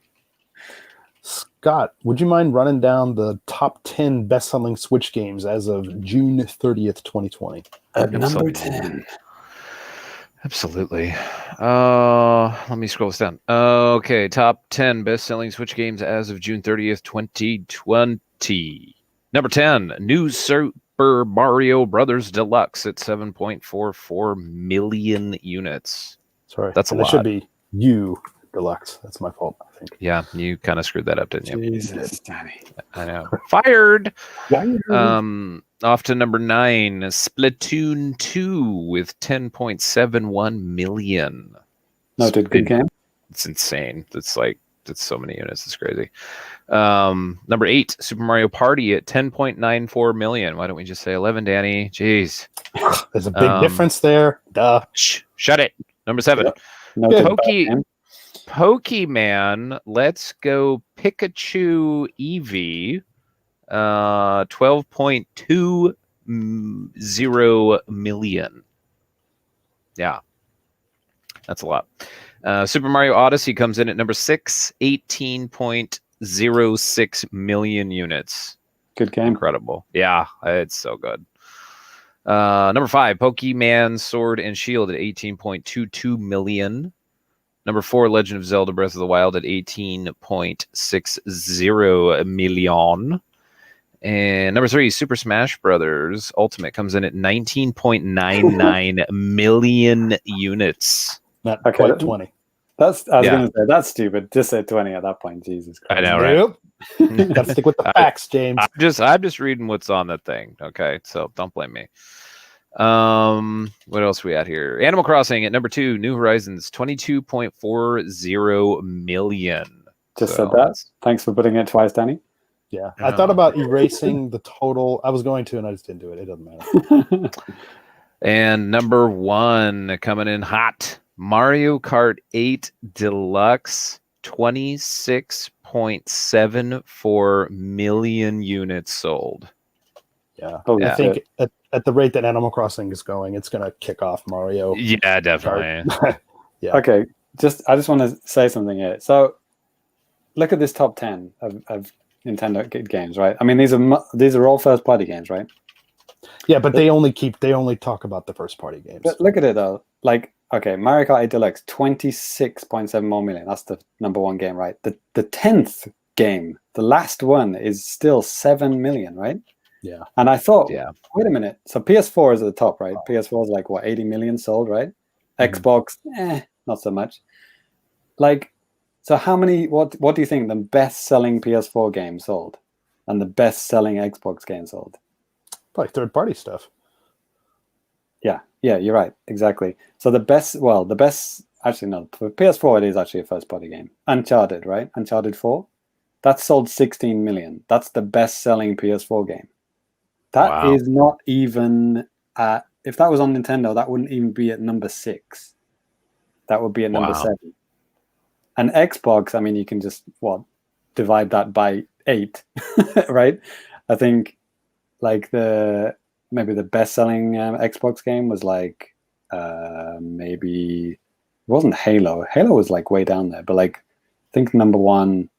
Scott, would you mind running down the top 10 best-selling Switch games as of June 30th, 2020? At number 10. Absolutely. Let me scroll this down. Okay, top 10 best-selling Switch games as of June 30th, 2020. Number 10, New Super Mario Brothers Deluxe at 7.44 million units. Sorry, that's a lot. It should be U Deluxe. That's my fault, I think. Yeah, you kind of screwed that up, didn't you? Jesus, Danny. I know. Fired. Off to number 9, Splatoon 2 with 10.71 million. Noted, good game. It's insane. It's so many units. It's crazy. Number 8, Super Mario Party at 10.94 million. Why don't we just say 11, Danny? Jeez. There's a big difference there. Duh. Shut it. Number 7. Noted. Pokemon Let's Go Pikachu Eevee, 12.20 million. Yeah, that's a lot. Super Mario Odyssey comes in at number 6, 18.06 million units. Good game. Incredible. Yeah, it's so good. Number 5, Pokemon Sword and Shield at 18.22 million. Number 4, Legend of Zelda Breath of the Wild at 18.60 million. And number 3, Super Smash Brothers Ultimate comes in at 19.99 million units. Not quite 20. I was going to say, that's stupid. Just say 20 at that point. Jesus Christ. I know, right? Yep. Got to stick with the facts, James. I'm just reading what's on the thing. Okay, so don't blame me. What else we at here? Animal Crossing at number 2, New Horizons, 22.40 million. Just said that. Thanks for putting it twice, Danny. Yeah, I thought about erasing the total. I was going to, and I just didn't do it. It doesn't matter. And number 1 coming in hot, Mario Kart 8 Deluxe, 26.74 million units sold. Yeah, I think at the rate that Animal Crossing is going, it's going to kick off Mario. Yeah, definitely. Yeah. Okay, I just want to say something here. So, look at this top 10 of Nintendo games, right? I mean, these are all first-party games, right? Yeah, but they only talk about the first-party games. But look at it though. Like, okay, Mario Kart 8 Deluxe, 26.71 million. That's the number 1 game, right? The 10th game, the last one, is still 7 million, right? Yeah. And I thought, wait a minute. So PS4 is at the top, right? PS4 is like, what, 80 million sold, right? Xbox, not so much. Like, so how many, what do you think the best-selling PS4 game sold? And the best-selling Xbox game sold? Like third-party stuff. Yeah, you're right. Exactly. So actually, no, for PS4, it is actually a first-party game. Uncharted, right? Uncharted 4? That sold 16 million. That's the best-selling PS4 game. That is not even if that was on Nintendo, that wouldn't even be at number 6. That would be at number 7. And Xbox, I mean, you can just divide that by 8, right? I think like maybe the best-selling Xbox game was like maybe it wasn't Halo. Halo was like way down there, but like I think number 1.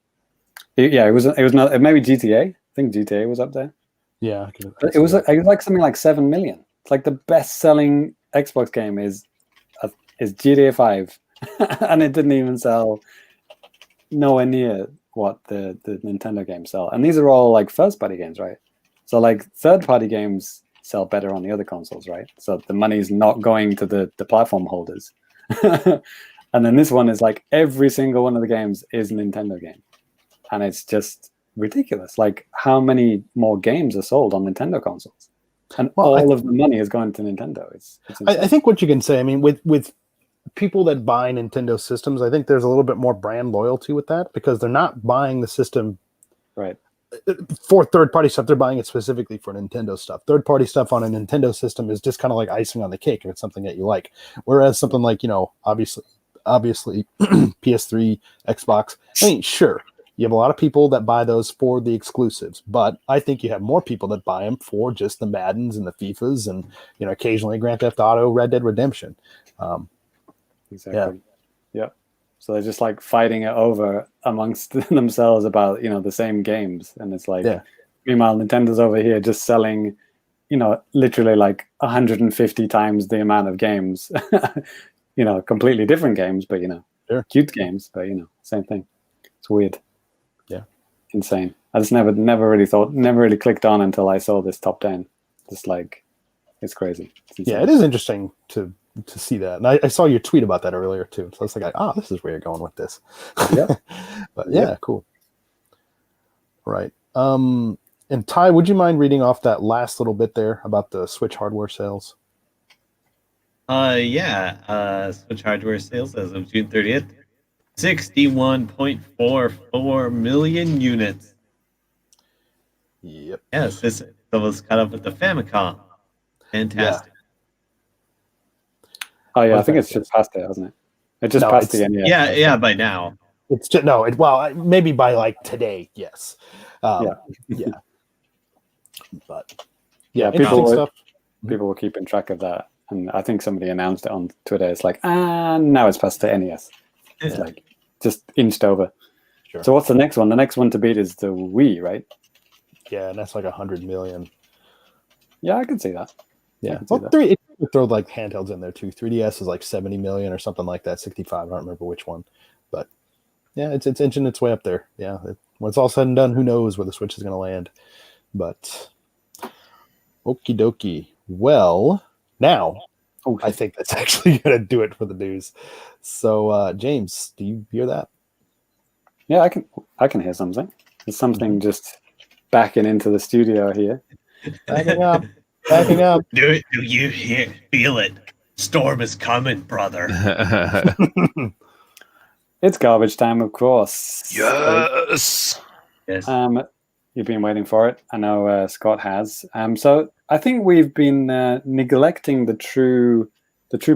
It was not maybe GTA. I think GTA was up there. Yeah, it was like something like 7 million. It's like the best-selling Xbox game is GTA 5, and it didn't even sell nowhere near what the Nintendo games sell. And these are all like first-party games, right? So like third-party games sell better on the other consoles, right? So the money's not going to the platform holders. And then this one is like every single one of the games is a Nintendo game, and it's just ridiculous. Like, how many more games are sold on Nintendo consoles? And Well, all of the money is going to Nintendo. It's I think what you can say, I mean, with people that buy Nintendo systems, I think there's a little bit more brand loyalty with that because they're not buying the system right. for third-party stuff. They're buying it specifically for Nintendo stuff. Third-party stuff on a Nintendo system is just kind of like icing on the cake if it's something that you like. Whereas something like, obviously PS3, Xbox, I mean, sure, you have a lot of people that buy those for the exclusives, but I think you have more people that buy them for just the Maddens and the FIFAs and, occasionally Grand Theft Auto, Red Dead Redemption. Exactly. Yeah. So they're just like fighting it over amongst themselves about, the same games. And it's like, meanwhile, Nintendo's over here just selling, literally like 150 times the amount of games, completely different games, but, cute games, but, same thing. It's weird. Yeah. Insane. I just never really clicked on until I saw this top 10. Just like, it's crazy. It's it is interesting to see that. And I saw your tweet about that earlier too. So it's like, this is where you're going with this. Yeah. But cool. Right. And Ty, would you mind reading off that last little bit there about the Switch hardware sales? Switch hardware sales as of June 30th, 61.44 million units. Yep. Yes, this was caught up with the Famicom. Fantastic. Oh yeah, I think it's just past it, hasn't it? It just passed the NES. Yeah, by now. It's just maybe by like today, yes. But people were keeping track of that, and I think somebody announced it on Twitter. It's like, now it's past the NES. It's like just inched over. Sure. So what's the next one? The next one to beat is the Wii, right? Yeah, and that's like 100 million. Yeah, I can see that. Yeah, it throw like handhelds in there too. 3DS is like 70 million or something like that. 65. I don't remember which one, but yeah, it's inching its way up there. Yeah, when it's all said and done, who knows where the Switch is going to land? But okie dokie. Well, now I think that's actually going to do it for the news. So, James, do you hear that? Yeah, I can hear something. There's something just backing into the studio here. Backing up. Do you feel it? Storm is coming, brother. It's garbage time, of course. Yes. You've been waiting for it. I know Scott has. So I think we've been neglecting the true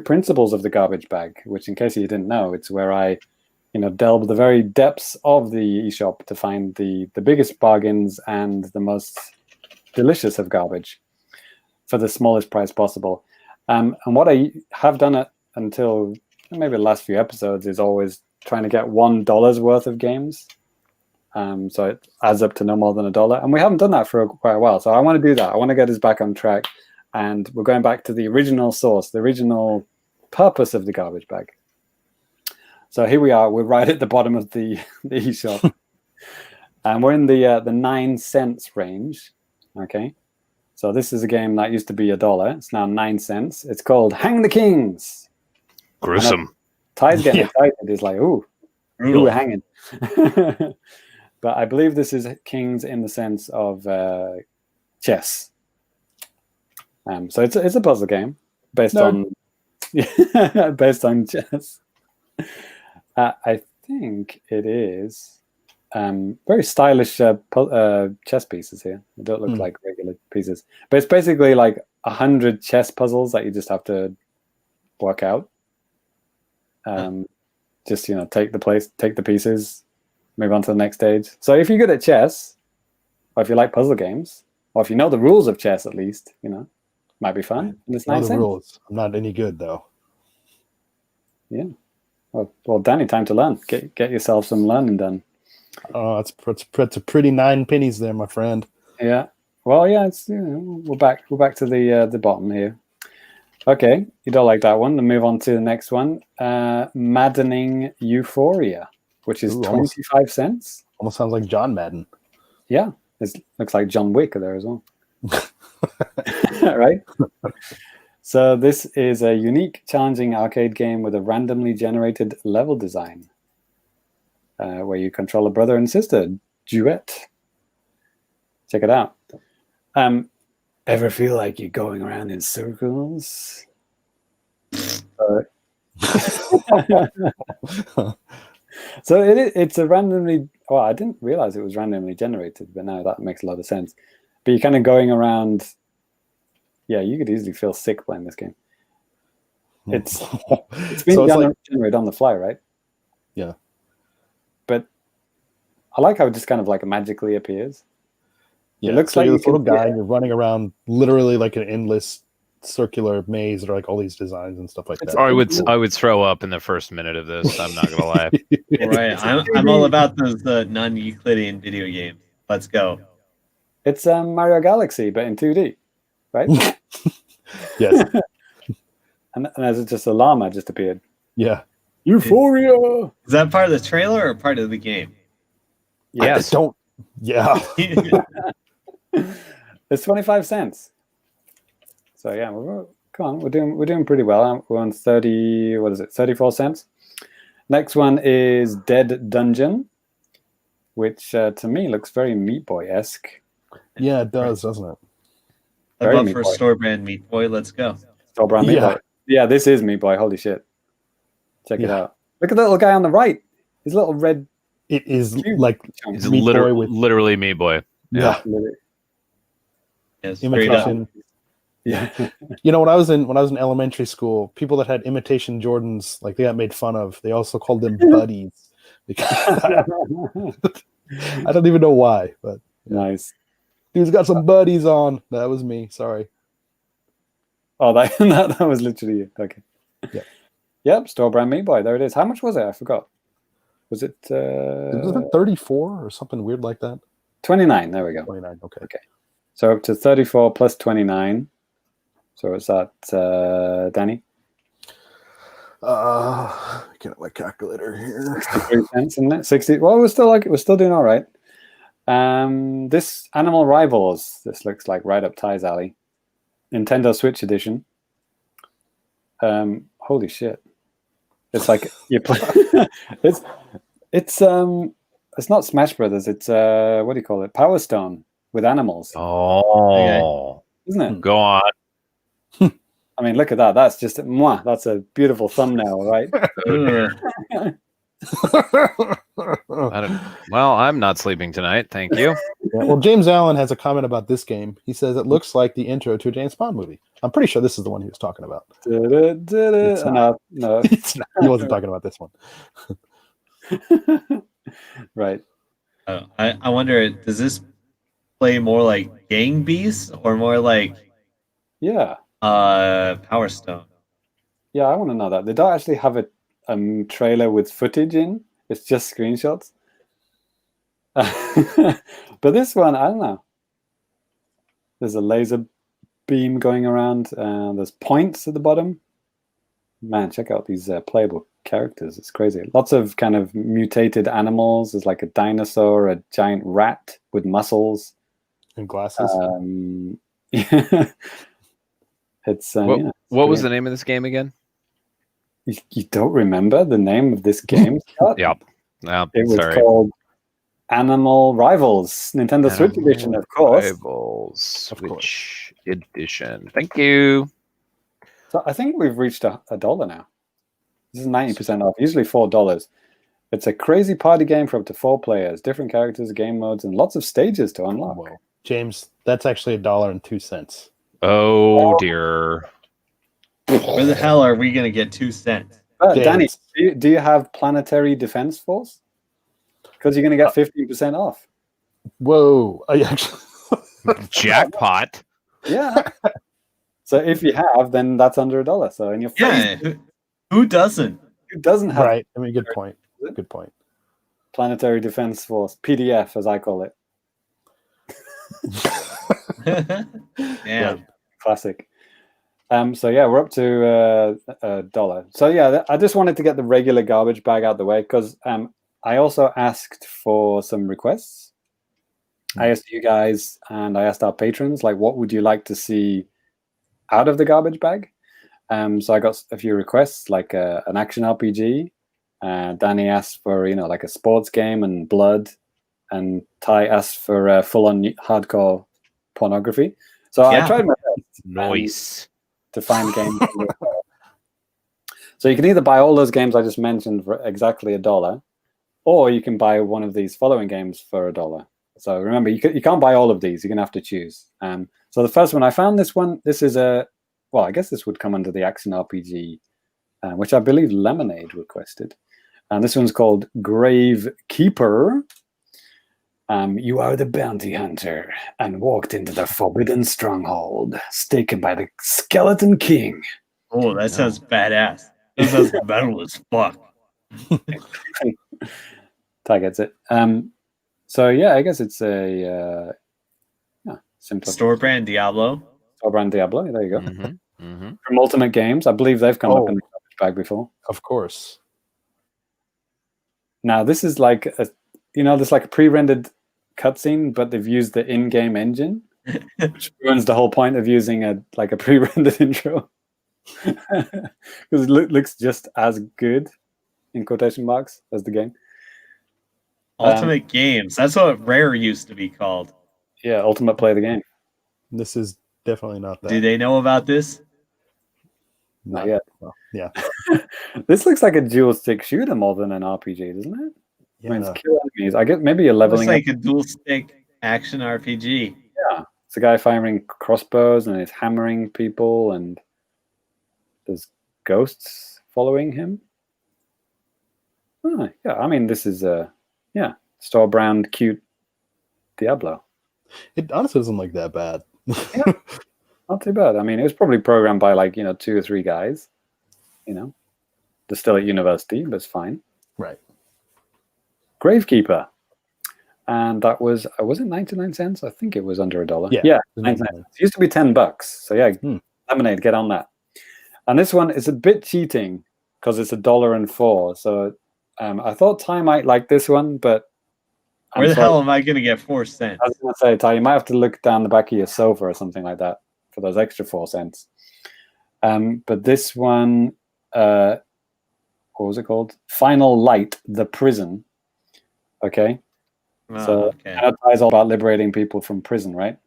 principles of the garbage bag, which, in case you didn't know, it's where I, delve the very depths of the eShop to find the biggest bargains and the most delicious of garbage for the smallest price possible. And what I have done it until maybe the last few episodes is always trying to get $1 worth of games. So it adds up to no more than $1. And we haven't done that for quite a while. So I want to do that. I want to get us back on track. And we're going back to the original source, the original purpose of the garbage bag. So here we are. We're right at the bottom of the eShop. And we're in the 9 cents range. Okay. So this is a game that used to be $1. It's now 9 cents. It's called Hang the Kings. Gruesome. Ty's getting excited. He's like, ooh, who we're hanging. But I believe this is kings in the sense of chess. So it's a puzzle game based on chess. I think it is very stylish chess pieces here. They don't look like regular pieces, but it's basically like 100 chess puzzles that you just have to work out. Just take the pieces, move on to the next stage. So if you're good at chess, or if you like puzzle games, or if you know the rules of chess, at least might be fun. And it's nice. The rules. I'm not any good though. Yeah. Well, Danny, time to learn. Get yourself some learning done. Oh, it's a pretty 9 pennies there, my friend. Yeah. Well, yeah. It's we're back to the bottom here. Okay, you don't like that one. Then move on to the next one. Maddening Euphoria, which is 25 cents. Almost sounds like John Madden. Yeah, it looks like John Wick there as well. Right? So this is a unique, challenging arcade game with a randomly generated level design, where you control a brother and sister duet Check it out. Ever feel like you're going around in circles? So it's a randomly. Well, I didn't realize it was randomly generated, but now that makes a lot of sense. But you're kind of going around. Yeah, you could easily feel sick playing this game. It's been generated on the fly, right? Yeah. But I like how it just kind of like magically appears. Yeah, it looks so like you're this little guy and you're running around literally like an endless circular maze or like all these designs and stuff like that. I would throw up in the first minute of this. I'm not gonna lie. All right, I'm all about those non-Euclidean video games. Let's go. It's Mario Galaxy, but in 2D, right? Yes. and there's just a llama just appeared. Yeah. Euphoria. Is that part of the trailer or part of the game? Yes. Yeah. It's 25 cents. So yeah, come on, we're doing pretty well. We're on 30. What is it? 34 cents. Next one is Dead Dungeon, which to me looks very Meat Boy-esque. Yeah, it does, doesn't it? I'm up for store brand Meat Boy. Let's go. Store brand Meat Boy. Yeah, this is Meat Boy. Holy shit! Check it out. Look at the little guy on the right. His little red. It is like it's literally Meat Boy. Yeah. Yes, imitation. Yeah. You know, when I was in elementary school, people that had imitation Jordans, like they got made fun of. They also called them buddies. I don't even know why, but nice. Dude's got some buddies on. That was me. Sorry. Oh, that was literally you. Okay. Yeah. Yep. Store brand Meat Boy. There it is. How much was it? I forgot. Was it? Was it 34 or something weird like that? 29. There we go. 29. Okay. So up to 34 plus 29. So it's that, Danny? Get my calculator here. 63 cents, isn't it? 60. Well, we're still doing all right. This Animal Rivals. This looks like right up Ty's alley. Nintendo Switch edition. Holy shit! It's like you play. It's not Smash Brothers. It's what do you call it? Power Stone with animals. Oh, okay. Isn't it? Go on. I mean, look at that. That's just that's a beautiful thumbnail, right? Well, I'm not sleeping tonight. Thank you. Yeah, well, James Allen has a comment about this game. He says it looks like the intro to a James Bond movie. I'm pretty sure this is the one he was talking about. It's not. No. It's not. He wasn't talking about this one. Right. I wonder, does this play more like Gang Beasts or more like Power Stone? Yeah, I want to know that. They don't actually have a trailer with footage in. It's just screenshots. But this one, I don't know. There's a laser beam going around. There's points at the bottom. Man, check out these playable characters. It's crazy. Lots of kind of mutated animals. There's like a dinosaur, a giant rat with muscles. And glasses. It's what was the name of this game again? You don't remember the name of this game, Scott? Yep. It was called Animal Rivals, Nintendo Switch edition, of course. Rivals Switch edition. Thank you. So I think we've reached $1 now. This is 90% off. Usually $4. It's a crazy party game for up to 4 players, different characters, game modes, and lots of stages to unlock. Whoa. James, that's actually $1.02. Oh dear. Where the hell are we going to get 2 cents? Danny, do you have Planetary Defense Force? Because you're going to get 15% off. Whoa. I actually... Jackpot. Yeah. So if you have, then that's under $1. So in your face. Yeah. Who doesn't? Who doesn't have? Right. I mean, good point. Good point. Planetary Defense Force, PDF, as I call it. Yeah. Classic. So yeah, we're up to $1. So yeah, I just wanted to get the regular garbage bag out the way because I also asked for some requests. I asked you guys and I asked our patrons, like, what would you like to see out of the garbage bag? So I got a few requests, like an action RPG. Danny asked for, like a sports game and blood. and Ty asked for full-on hardcore pornography. So I tried my best Nice. to find games. So you can either buy all those games I just mentioned for exactly $1, or you can buy one of these following games for $1. So remember, you can't buy all of these. You're going to have to choose. So the first one, I found this one. This is well, I guess this would come under the action RPG, which I believe Lemonade requested. And this one's called Grave Keeper. You are the bounty hunter and walked into the forbidden stronghold, staken by the Skeleton King. Oh, that sounds badass. That sounds metal as fuck. Ty gets it. So yeah, I guess it's a simple Store brand Diablo. Store brand Diablo. There you go. Mm-hmm. Mm-hmm. From Ultimate Games, I believe they've come up in the garbage bag before. Of course. Now this is like there's like a pre-rendered cutscene, but they've used the in-game engine, which ruins the whole point of using a pre-rendered intro. Because it looks just as good, in quotation marks, as the game. Ultimate Games. That's what Rare used to be called. Yeah, Ultimate Play the Game. This is definitely not that. Do they know about this? Not yet. Well, yeah. This looks like a dual-stick shooter more than an RPG, doesn't it? Yeah. I mean, it's kill enemies. I get maybe you're leveling Looks like up. a dual stick action RPG. Yeah, it's a guy firing crossbows and he's hammering people, and there's ghosts following him. Oh, yeah, I mean, this is store brand cute Diablo. It honestly doesn't look that bad. Yeah, not too bad. I mean, it was probably programmed by 2 or 3 guys. They're still at university, but it's fine. Right. Gravekeeper. And that was it 99 cents? I think it was under $1. Yeah, yeah, it was 99 $99. cents. It used to be $10. So yeah, Lemonade, get on that. And this one is a bit cheating because it's $1.04. So I thought Ty might like this one, but Where the hell am I going to get 4 cents? I was going to say, Ty, you might have to look down the back of your sofa or something like that for those extra 4 cents. But this one, what was it called? Final Light, The Prison. Okay. So Ty's all about liberating people from prison, right?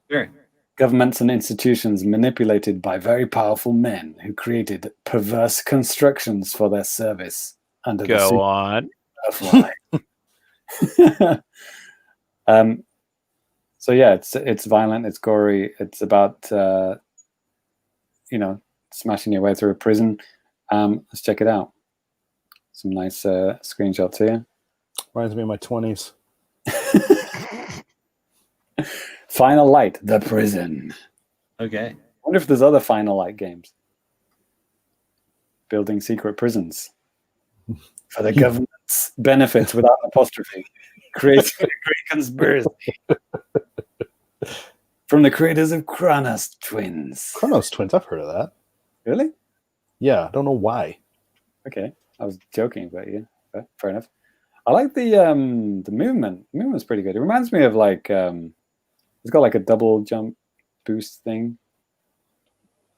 Sure. Governments and institutions manipulated by very powerful men who created perverse constructions for their service under the Go on. So yeah, it's violent, it's gory, it's about smashing your way through a prison. Let's check it out. Some nice screenshots here. Reminds me of my 20s. Final Light, The Prison. Okay. I wonder if there's other Final Light games. Building secret prisons for the government's benefits without apostrophe. Creating a great conspiracy. From the creators of Chronos Twins. Chronos Twins, I've heard of that. Really? Yeah, I don't know why. Okay. I was joking about you. But fair enough. I like the movement. The movement's pretty good. It reminds me of it's got like a double jump boost thing.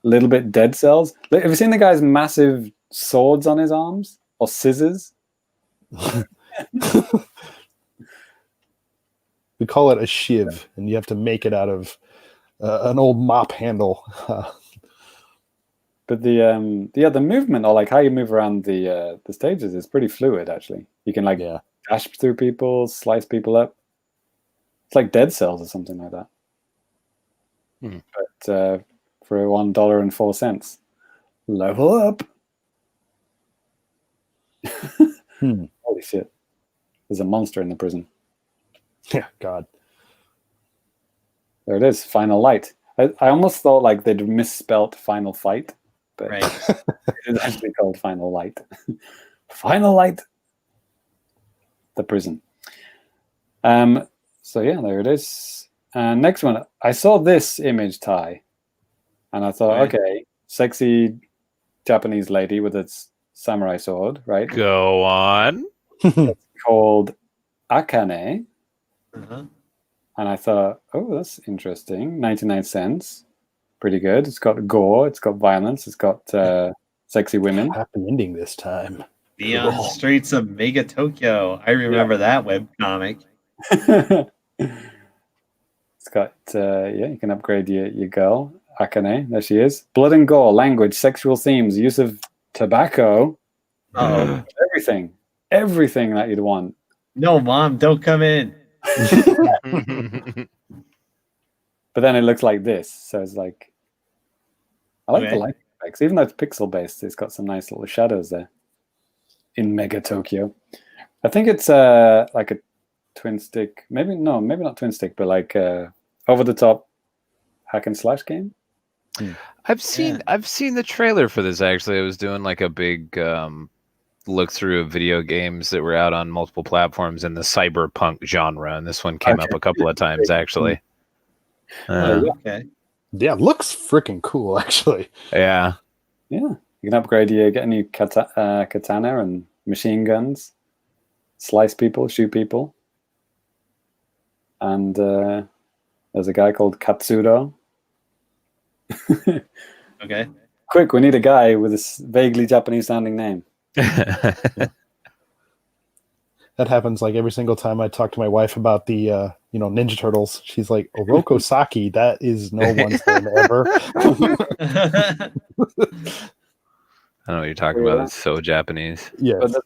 A little bit Dead Cells. Have you seen the guy's massive swords on his arms? Or scissors? We call it a shiv, and you have to make it out of an old mop handle. But the movement, or how you move around the stages, is pretty fluid. Actually, you can dash through people, slice people up. It's like Dead Cells or something like that. But for $1.04, level up. Holy shit! There's a monster in the prison. Yeah, God. There it is, Final Light. I almost thought they'd misspelt Final Fight. But it is actually called Final Light. Final Light, The Prison. So yeah, there it is. Next one, I saw this image, Ty, and I thought, okay, sexy Japanese lady with its samurai sword, right? Go on. It's called Akane. Uh-huh. And I thought, oh, that's interesting. 99 cents. Pretty good. It's got gore, it's got violence, it's got sexy women. Happy ending this time. Beyond the Streets of Mega Tokyo. I remember that webcomic. It's got you can upgrade your girl, Akane. There she is. Blood and gore, language, sexual themes, use of tobacco. Everything that you'd want. No, Mom, don't come in. But then it looks like this, so it's like I like the light effects. Even though it's pixel based, it's got some nice little shadows there in Mega Tokyo. I think it's like a twin stick, maybe not twin stick, but like over the top hack and slash game. I've seen the trailer for this actually. I was doing like a big look through of video games that were out on multiple platforms in the cyberpunk genre, and this one came up a couple of times actually. Okay. Yeah, looks freaking cool, actually. Yeah. You can upgrade get a new katana and machine guns, slice people, shoot people. And there's a guy called Katsuro. Okay. Quick, we need a guy with a vaguely Japanese sounding name. That happens like every single time I talk to my wife about the Ninja Turtles. She's like, Oroko Saki, that is no one's name ever. I know what you're talking about. It's so Japanese. Yes.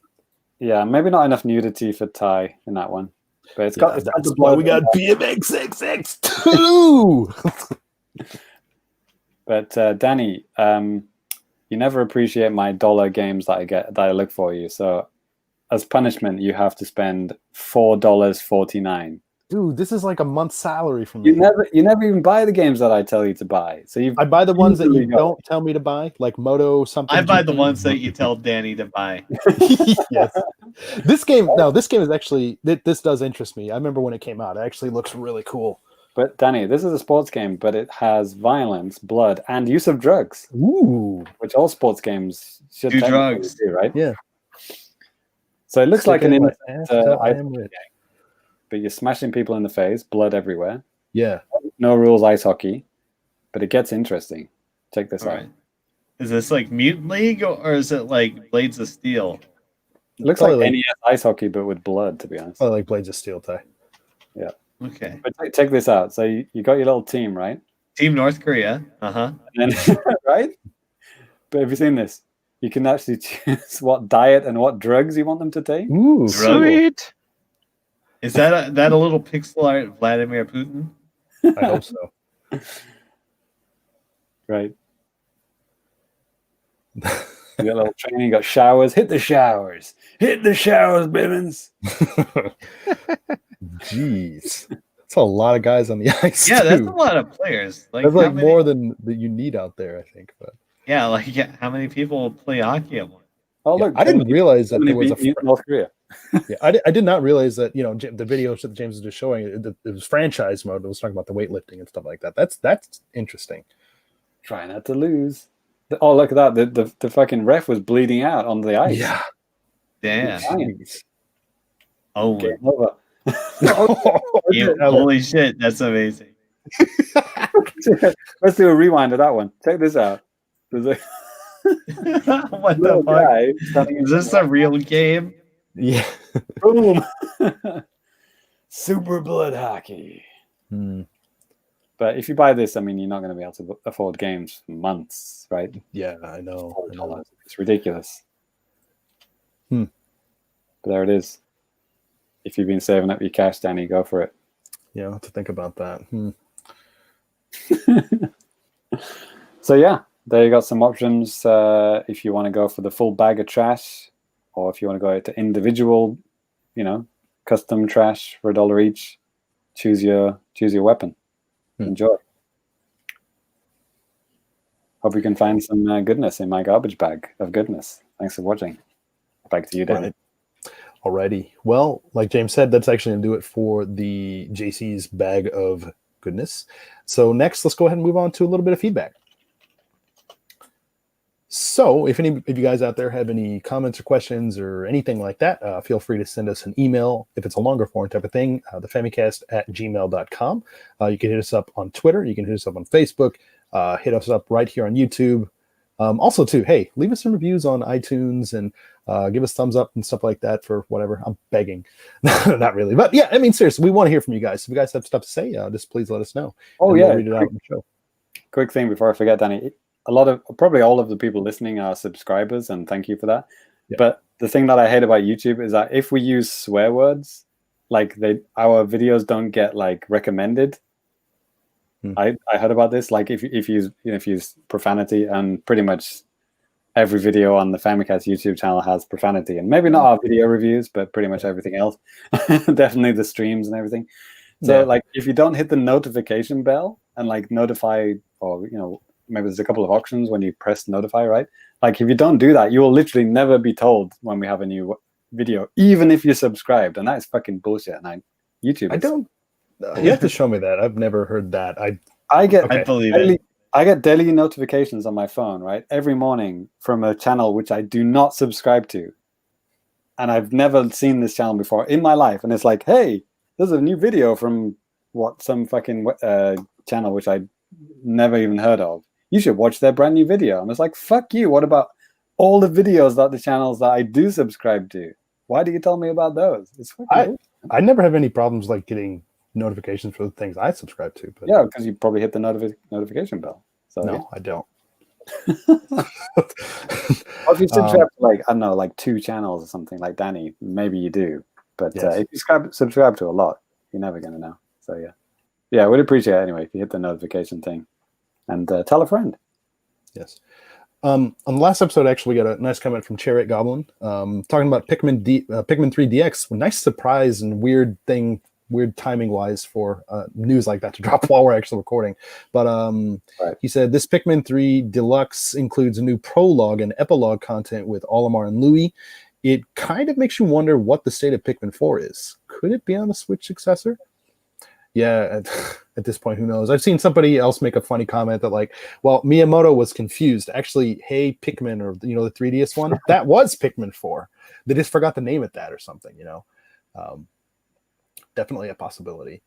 Yeah, maybe not enough nudity for Tai in that one. But it's got that's why we got BMX XX2. But Danny, you never appreciate my dollar games that I look for you. So as punishment, you have to spend $4.49. Dude, this is like a month's salary from me. You never even buy the games that I tell you to buy. So I buy the ones that you don't tell me to buy, like Moto something. I buy the ones that you tell Danny to buy. Yes. This game is actually, this does interest me. I remember when it came out. It actually looks really cool. But Danny, this is a sports game, but it has violence, blood, and use of drugs. Ooh. Which all sports games should do drugs, do, right? Yeah. So it looks like an innocent game, but you're smashing people in the face, blood everywhere. Yeah. No rules ice hockey, but it gets interesting. Check this out. Right. Is this like Mutant League or is it like Blades of Steel? It looks like NES ice hockey, but with blood, to be honest. I like Blades of Steel, Ty. Yeah. Okay. But check this out. So you got your little team, right? Team North Korea. Uh-huh. And then, right? But have you seen this? You can actually choose what diet and what drugs you want them to take. Ooh, sweet. Is that a little pixel art Vladimir Putin? I hope so. Right. You got a little training, you got showers. Hit the showers. Hit the showers, Bibbins. Jeez. That's a lot of guys on the ice. Yeah, too. that's a lot of players. That's like more than that you need out there, I think. But yeah, how many people play hockey at once? Oh, look, I didn't realize that there was North Korea. Yeah, I did not realize that, the videos that James was just showing, it was franchise mode. It was talking about the weightlifting and stuff like that. That's interesting. Try not to lose. Oh, look at that. The fucking ref was bleeding out on the ice. Yeah. Damn. Oh, game over. Holy shit, that's amazing. Let's do a rewind of that one. Check this out. There's a what the fuck? Is this a real game? Yeah. Boom. Super blood hockey. But if you buy this, I mean, you're not going to be able to afford games for months, right? Yeah, I know. It's ridiculous. But there it is. If you've been saving up your cash, Danny, go for it. Yeah, I'll have to think about that. So yeah, there you got some options. If you want to go for the full bag of trash, or if you want to go to individual, custom trash for $1 each, choose your weapon. Enjoy. Hope you can find some goodness in my garbage bag of goodness. Thanks for watching. Back to you, Danny. Right. Alrighty. Well, like James said, that's actually going to do it for the JC's bag of goodness. So next, let's go ahead and move on to a little bit of feedback. So if any of you guys out there have any comments or questions or anything like that, feel free to send us an email. If it's a longer form type of thing, the Famicast@gmail.com. You can hit us up on Twitter. You can hit us up on Facebook. Hit us up right here on YouTube. Also, too, hey, leave us some reviews on iTunes and Give us thumbs up and stuff like that for whatever. I'm begging. Not really. But yeah, I mean, seriously, we want to hear from you guys. If you guys have stuff to say, just please let us know. Oh, and yeah. We'll read it out on the show. Quick thing before I forget, Danny. Probably all of the people listening are subscribers, and thank you for that. Yeah. But the thing that I hate about YouTube is that if we use swear words, like our videos don't get like recommended. I heard about this. Like if you use profanity, and pretty much every video on the Famicast YouTube channel has profanity, and maybe not our video reviews, but pretty much everything else. Definitely the streams and everything. So like if you don't hit the notification bell and like notify, or maybe there's a couple of options when you press notify, right? Like if you don't do that, you will literally never be told when we have a new video, even if you're subscribed, and that is fucking bullshit. And YouTube. I don't. You have to show me that. I've never heard that. I believe it. I get daily notifications on my phone, right, every morning from a channel which I do not subscribe to, and I've never seen this channel before in my life. And it's like, hey, there's a new video from some fucking channel which I never even heard of. You should watch their brand new video. And it's like, fuck you. What about all the videos that the channels that I do subscribe to? Why do you tell me about those? It's I never have any problems like getting notifications for the things I subscribe to. But yeah, because you probably hit the notification bell. So no, yeah. I don't. Or if you subscribe to like, I don't know, like 2 channels or something like Danny, maybe you do. But if you subscribe to a lot, you're never going to know. So yeah, we'd appreciate it anyway if you hit the notification thing, and tell a friend. Yes. On the last episode, actually, we got a nice comment from Chariot Goblin talking about Pikmin 3 DX. Nice surprise and weird timing wise for news like that to drop while we're actually recording. But he said this Pikmin 3 Deluxe includes a new prologue and epilogue content with Olimar and Louis. It kind of makes you wonder what the state of Pikmin 4 is. Could it be on the Switch successor? Yeah, at this point, who knows? I've seen somebody else make a funny comment that like, well, Miyamoto was confused. Actually, hey, Pikmin, or the 3DS one, that was Pikmin 4. They just forgot to name it that or something, Definitely a possibility.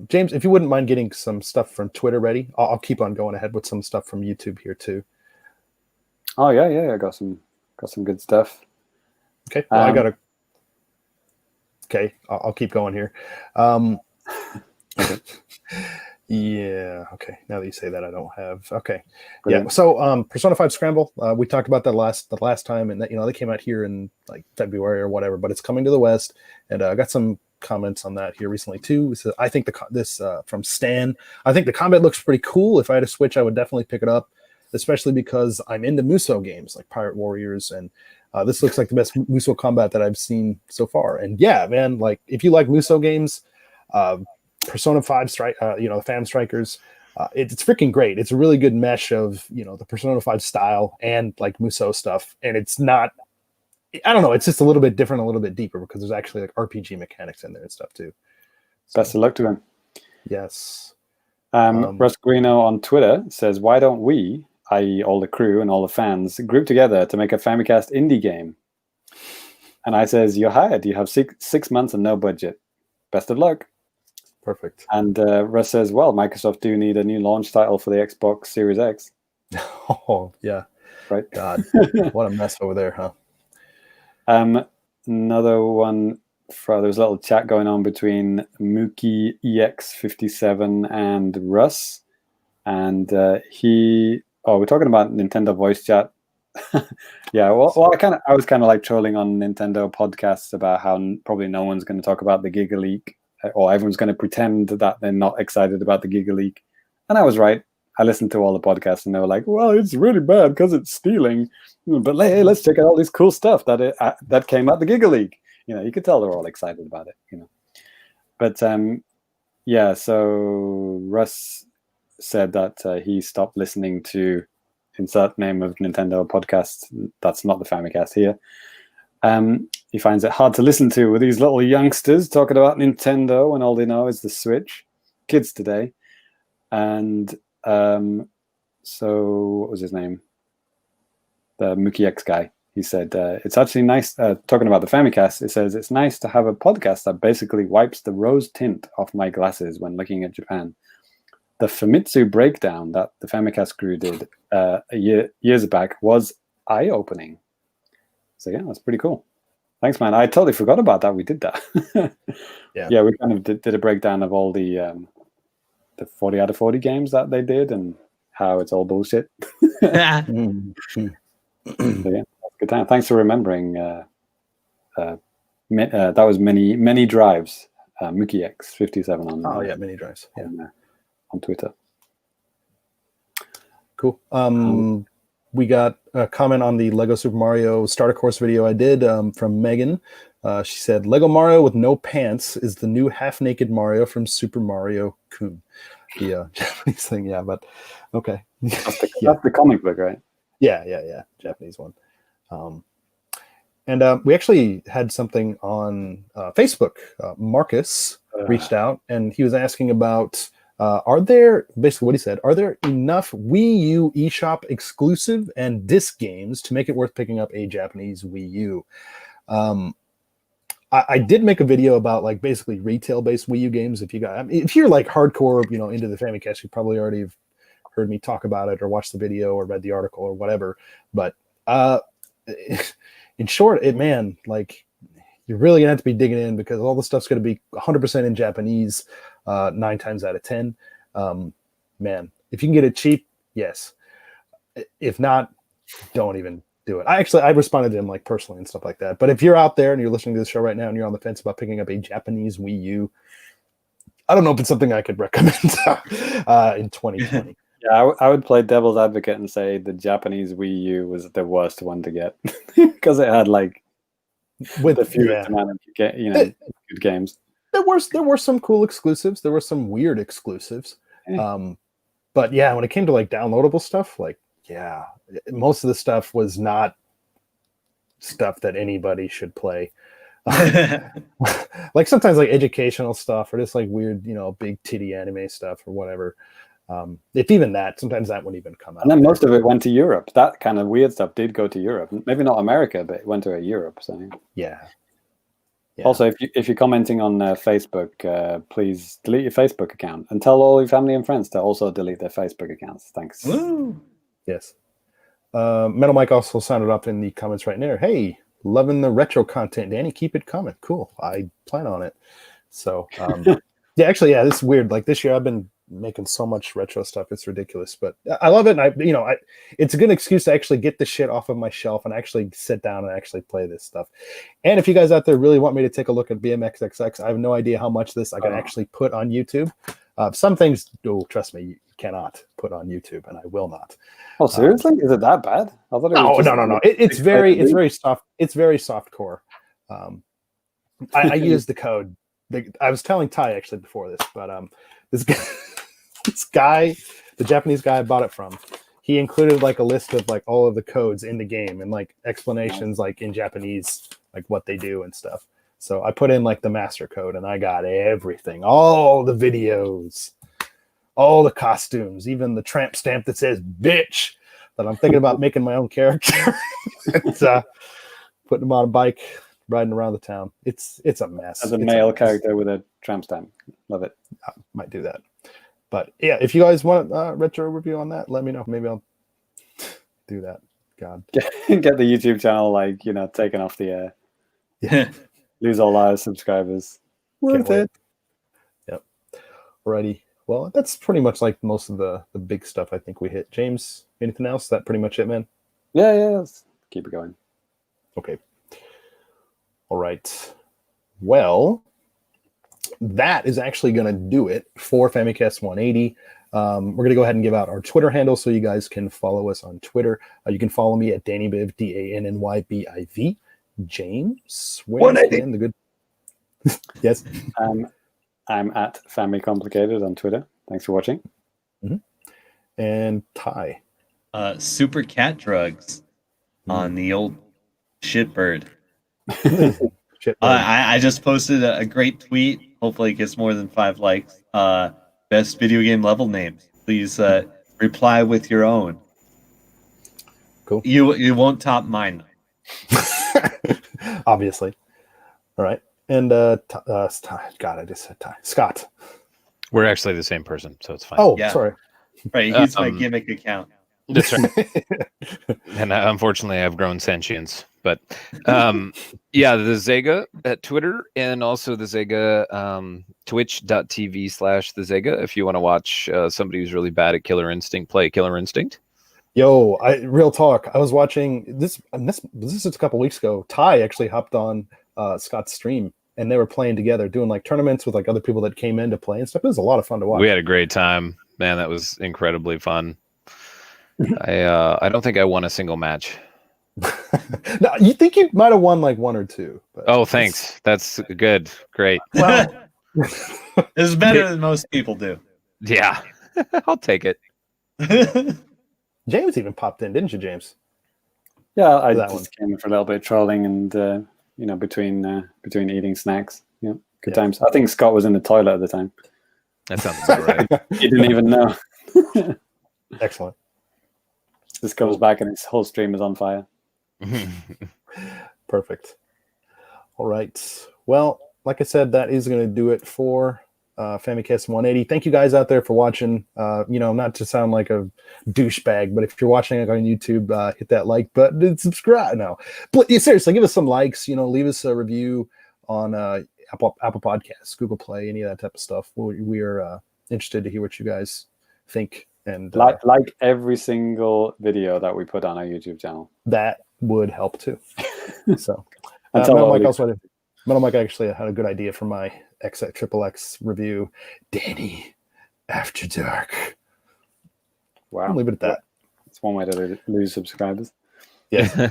James, if you wouldn't mind getting some stuff from Twitter ready, I'll keep on going ahead with some stuff from YouTube here too. Oh yeah, I got some good stuff. Okay, well, I'll keep going here. Okay. Yeah. Okay. Now that you say that, I don't have. Okay. Brilliant. Yeah. So, Persona 5 Scramble. We talked about that the last time, and that they came out here in like February or whatever, but it's coming to the West, and I got some comments on that here recently too. So I think this from Stan. I think the combat looks pretty cool. If I had a Switch, I would definitely pick it up, especially because I'm into Musou games like Pirate Warriors, and this looks like the best Musou combat that I've seen so far. And yeah, man, like if you like Musou games, Persona 5 the Fam Strikers, it's freaking great. It's a really good mesh of the Persona 5 style and like Musou stuff, and it's not. I don't know. It's just a little bit different, a little bit deeper because there's actually like RPG mechanics in there and stuff too. So, best of luck to him. Yes. Russ Guino on Twitter says, "Why don't we, i.e., all the crew and all the fans, group together to make a Famicast indie game?" And I says, "You're hired. You have 6 months and no budget. Best of luck." Perfect. And Russ says, "Well, Microsoft do need a new launch title for the Xbox Series X." Oh yeah. Right. God, what a mess over there, huh? Another one. There's a little chat going on between Mookie EX57 and Russ, and we're talking about Nintendo voice chat. Yeah, well, I was kind of like trolling on Nintendo podcasts about how probably no one's going to talk about the Giga Leak, or everyone's going to pretend that they're not excited about the Giga Leak, and I was right. I listened to all the podcasts, and they were like, "Well, it's really bad because it's stealing, but hey, let's check out all this cool stuff that came out the Giga Leak." You could tell they're all excited about it. But yeah. So Russ said that he stopped listening to insert name of Nintendo podcast. That's not the Famicast here. He finds it hard to listen to with these little youngsters talking about Nintendo when all they know is the Switch. Kids today, and. So what was his name? The Mookie X guy. He said, it's actually nice, talking about the Famicast, it says, it's nice to have a podcast that basically wipes the rose tint off my glasses when looking at Japan. The Famitsu breakdown that the Famicast crew did years back was eye-opening. So yeah, that's pretty cool. Thanks, man. I totally forgot about that. We did that. Yeah, we kind of did a breakdown of all the 40 out of 40 games that they did and how it's all bullshit. So yeah, that's a good time. Thanks for remembering. That was many drives. MukiX57 on. Oh yeah, mini drives. Yeah. On Twitter. Cool. We got a comment on the Lego Super Mario starter course video I did from Megan. She said, "Lego Mario with no pants is the new half-naked Mario from Super Mario Kun." The Japanese thing, yeah, but okay. That's the comic book, right? Yeah. Japanese one. And we actually had something on Facebook. Marcus reached out, and he was asking about, are there enough Wii U eShop exclusive and disc games to make it worth picking up a Japanese Wii U? I did make a video about like basically retail-based Wii U games. If you're like hardcore, into the Famicast, you probably already have heard me talk about it or watched the video or read the article or whatever. But in short, you're really gonna have to be digging in because all the stuff's gonna be 100% in Japanese, 9 times out of 10. Man, if you can get it cheap, yes. If not, don't even do it. I responded to him like personally and stuff like that. But if you're out there and you're listening to the show right now and you're on the fence about picking up a Japanese Wii U, I don't know if it's something I could recommend in 2020. Yeah, I would play devil's advocate and say the Japanese Wii U was the worst one to get because it had like the fewest amount of good games. There were some cool exclusives. There were some weird exclusives. Yeah. But yeah, when it came to like downloadable stuff, most of the stuff was not stuff that anybody should play. Like sometimes like educational stuff or just like weird, big titty anime stuff or whatever. If even that, sometimes that wouldn't even come out. And then most of it went to Europe. That kind of weird stuff did go to Europe. Maybe not America, but it went to Europe. So yeah. Also, if you're commenting on Facebook, please delete your Facebook account and tell all your family and friends to also delete their Facebook accounts. Thanks. Woo. Yes. Metal Mike also sounded up in the comments right there. Hey, loving the retro content, Danny. Keep it coming. Cool. I plan on it. So, this is weird. Like this year, I've been making so much retro stuff. It's ridiculous, but I love it. And it's a good excuse to actually get the shit off of my shelf and actually sit down and actually play this stuff. And if you guys out there really want me to take a look at BMXXX, I have no idea how much this I can actually put on YouTube. Some things, trust me, you cannot put on YouTube, and I will not. Oh, seriously? Is it that bad? I thought it was no. It's very soft. It's very soft core. I use the code. I was telling Ty actually before this, but this guy, the Japanese guy I bought it from, he included like a list of like all of the codes in the game and like explanations like in Japanese, like what they do and stuff. So I put in like the master code and I got everything, all the videos, all the costumes, even the tramp stamp that says bitch that I'm thinking about making my own character. Putting him on a bike, riding around the town. It's a mess. As a male character with a tramp stamp. Love it. I might do that. But yeah, if you guys want a retro review on that, let me know. Maybe I'll do that. God. Get the YouTube channel taken off the air. Yeah. Lose all our subscribers. Worth it. Yep. Alrighty. Well, that's pretty much like most of the big stuff I think we hit. James, anything else? Is that pretty much it, man? Yeah. Let's keep it going. Okay. All right. Well, that is actually going to do it for Famicast 180. We're going to go ahead and give out our Twitter handle so you guys can follow us on Twitter. You can follow me at DannyBiv, DANNYBIV. James, where stand the good? Yes. I'm at Family Complicated on Twitter. Thanks for watching. Mm-hmm. And Ty. Super Cat Drugs on the old shitbird. I just posted a great tweet. Hopefully it gets more than 5 likes. Best video game level names. Please reply with your own. Cool. You won't top mine. Obviously. All right. And God, I just said Ty. Scott. We're actually the same person, so it's fine. Oh, Yeah. sorry. Right, he's my gimmick account. That's right. And unfortunately, I've grown sentience. But yeah, the Sega at Twitter and also the Sega twitch.tv/the Sega if you want to watch somebody who's really bad at Killer Instinct play Killer Instinct. Yo, real talk. I was watching this is a couple weeks ago. Ty actually hopped on Scott's stream and they were playing together, doing like tournaments with like other people that came in to play and stuff. It was a lot of fun to watch. We had a great time. Man, that was incredibly fun. I don't think I won a single match. No, you think you might have won like one or two. But oh, thanks. That's good. Great. Well, it's better than most people do. Yeah, I'll take it. James even popped in, didn't you, James? Yeah, I That just came in for a little bit of trolling and between eating snacks. Yeah, good times. I think Scott was in the toilet at the time. That sounds about right. He didn't even know. Excellent. This goes back and his whole stream is on fire. Perfect. All right. Well, like I said, that is going to do it for Famicast 180. Thank you guys out there for watching. Not to sound like a douchebag, but if you're watching it on YouTube, hit that like button and subscribe. No, but seriously, give us some likes. Leave us a review on Apple Podcasts, Google Play, any of that type of stuff. We are interested to hear what you guys think. And like every single video that we put on our YouTube channel. That would help too. So, Metal Mike actually had a good idea for my XXX review. Danny After Dark. Wow. I'll leave it at that. It's one way to lose subscribers. Yeah.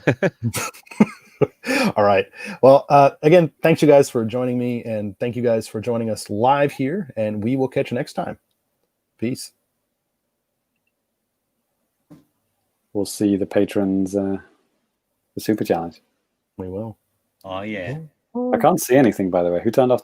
All right. Well, again, thanks you guys for joining me, and thank you guys for joining us live here, and we will catch you next time. Peace. We'll see the patrons the super challenge. We will. Oh yeah. I can't see anything, by the way. Who turned off the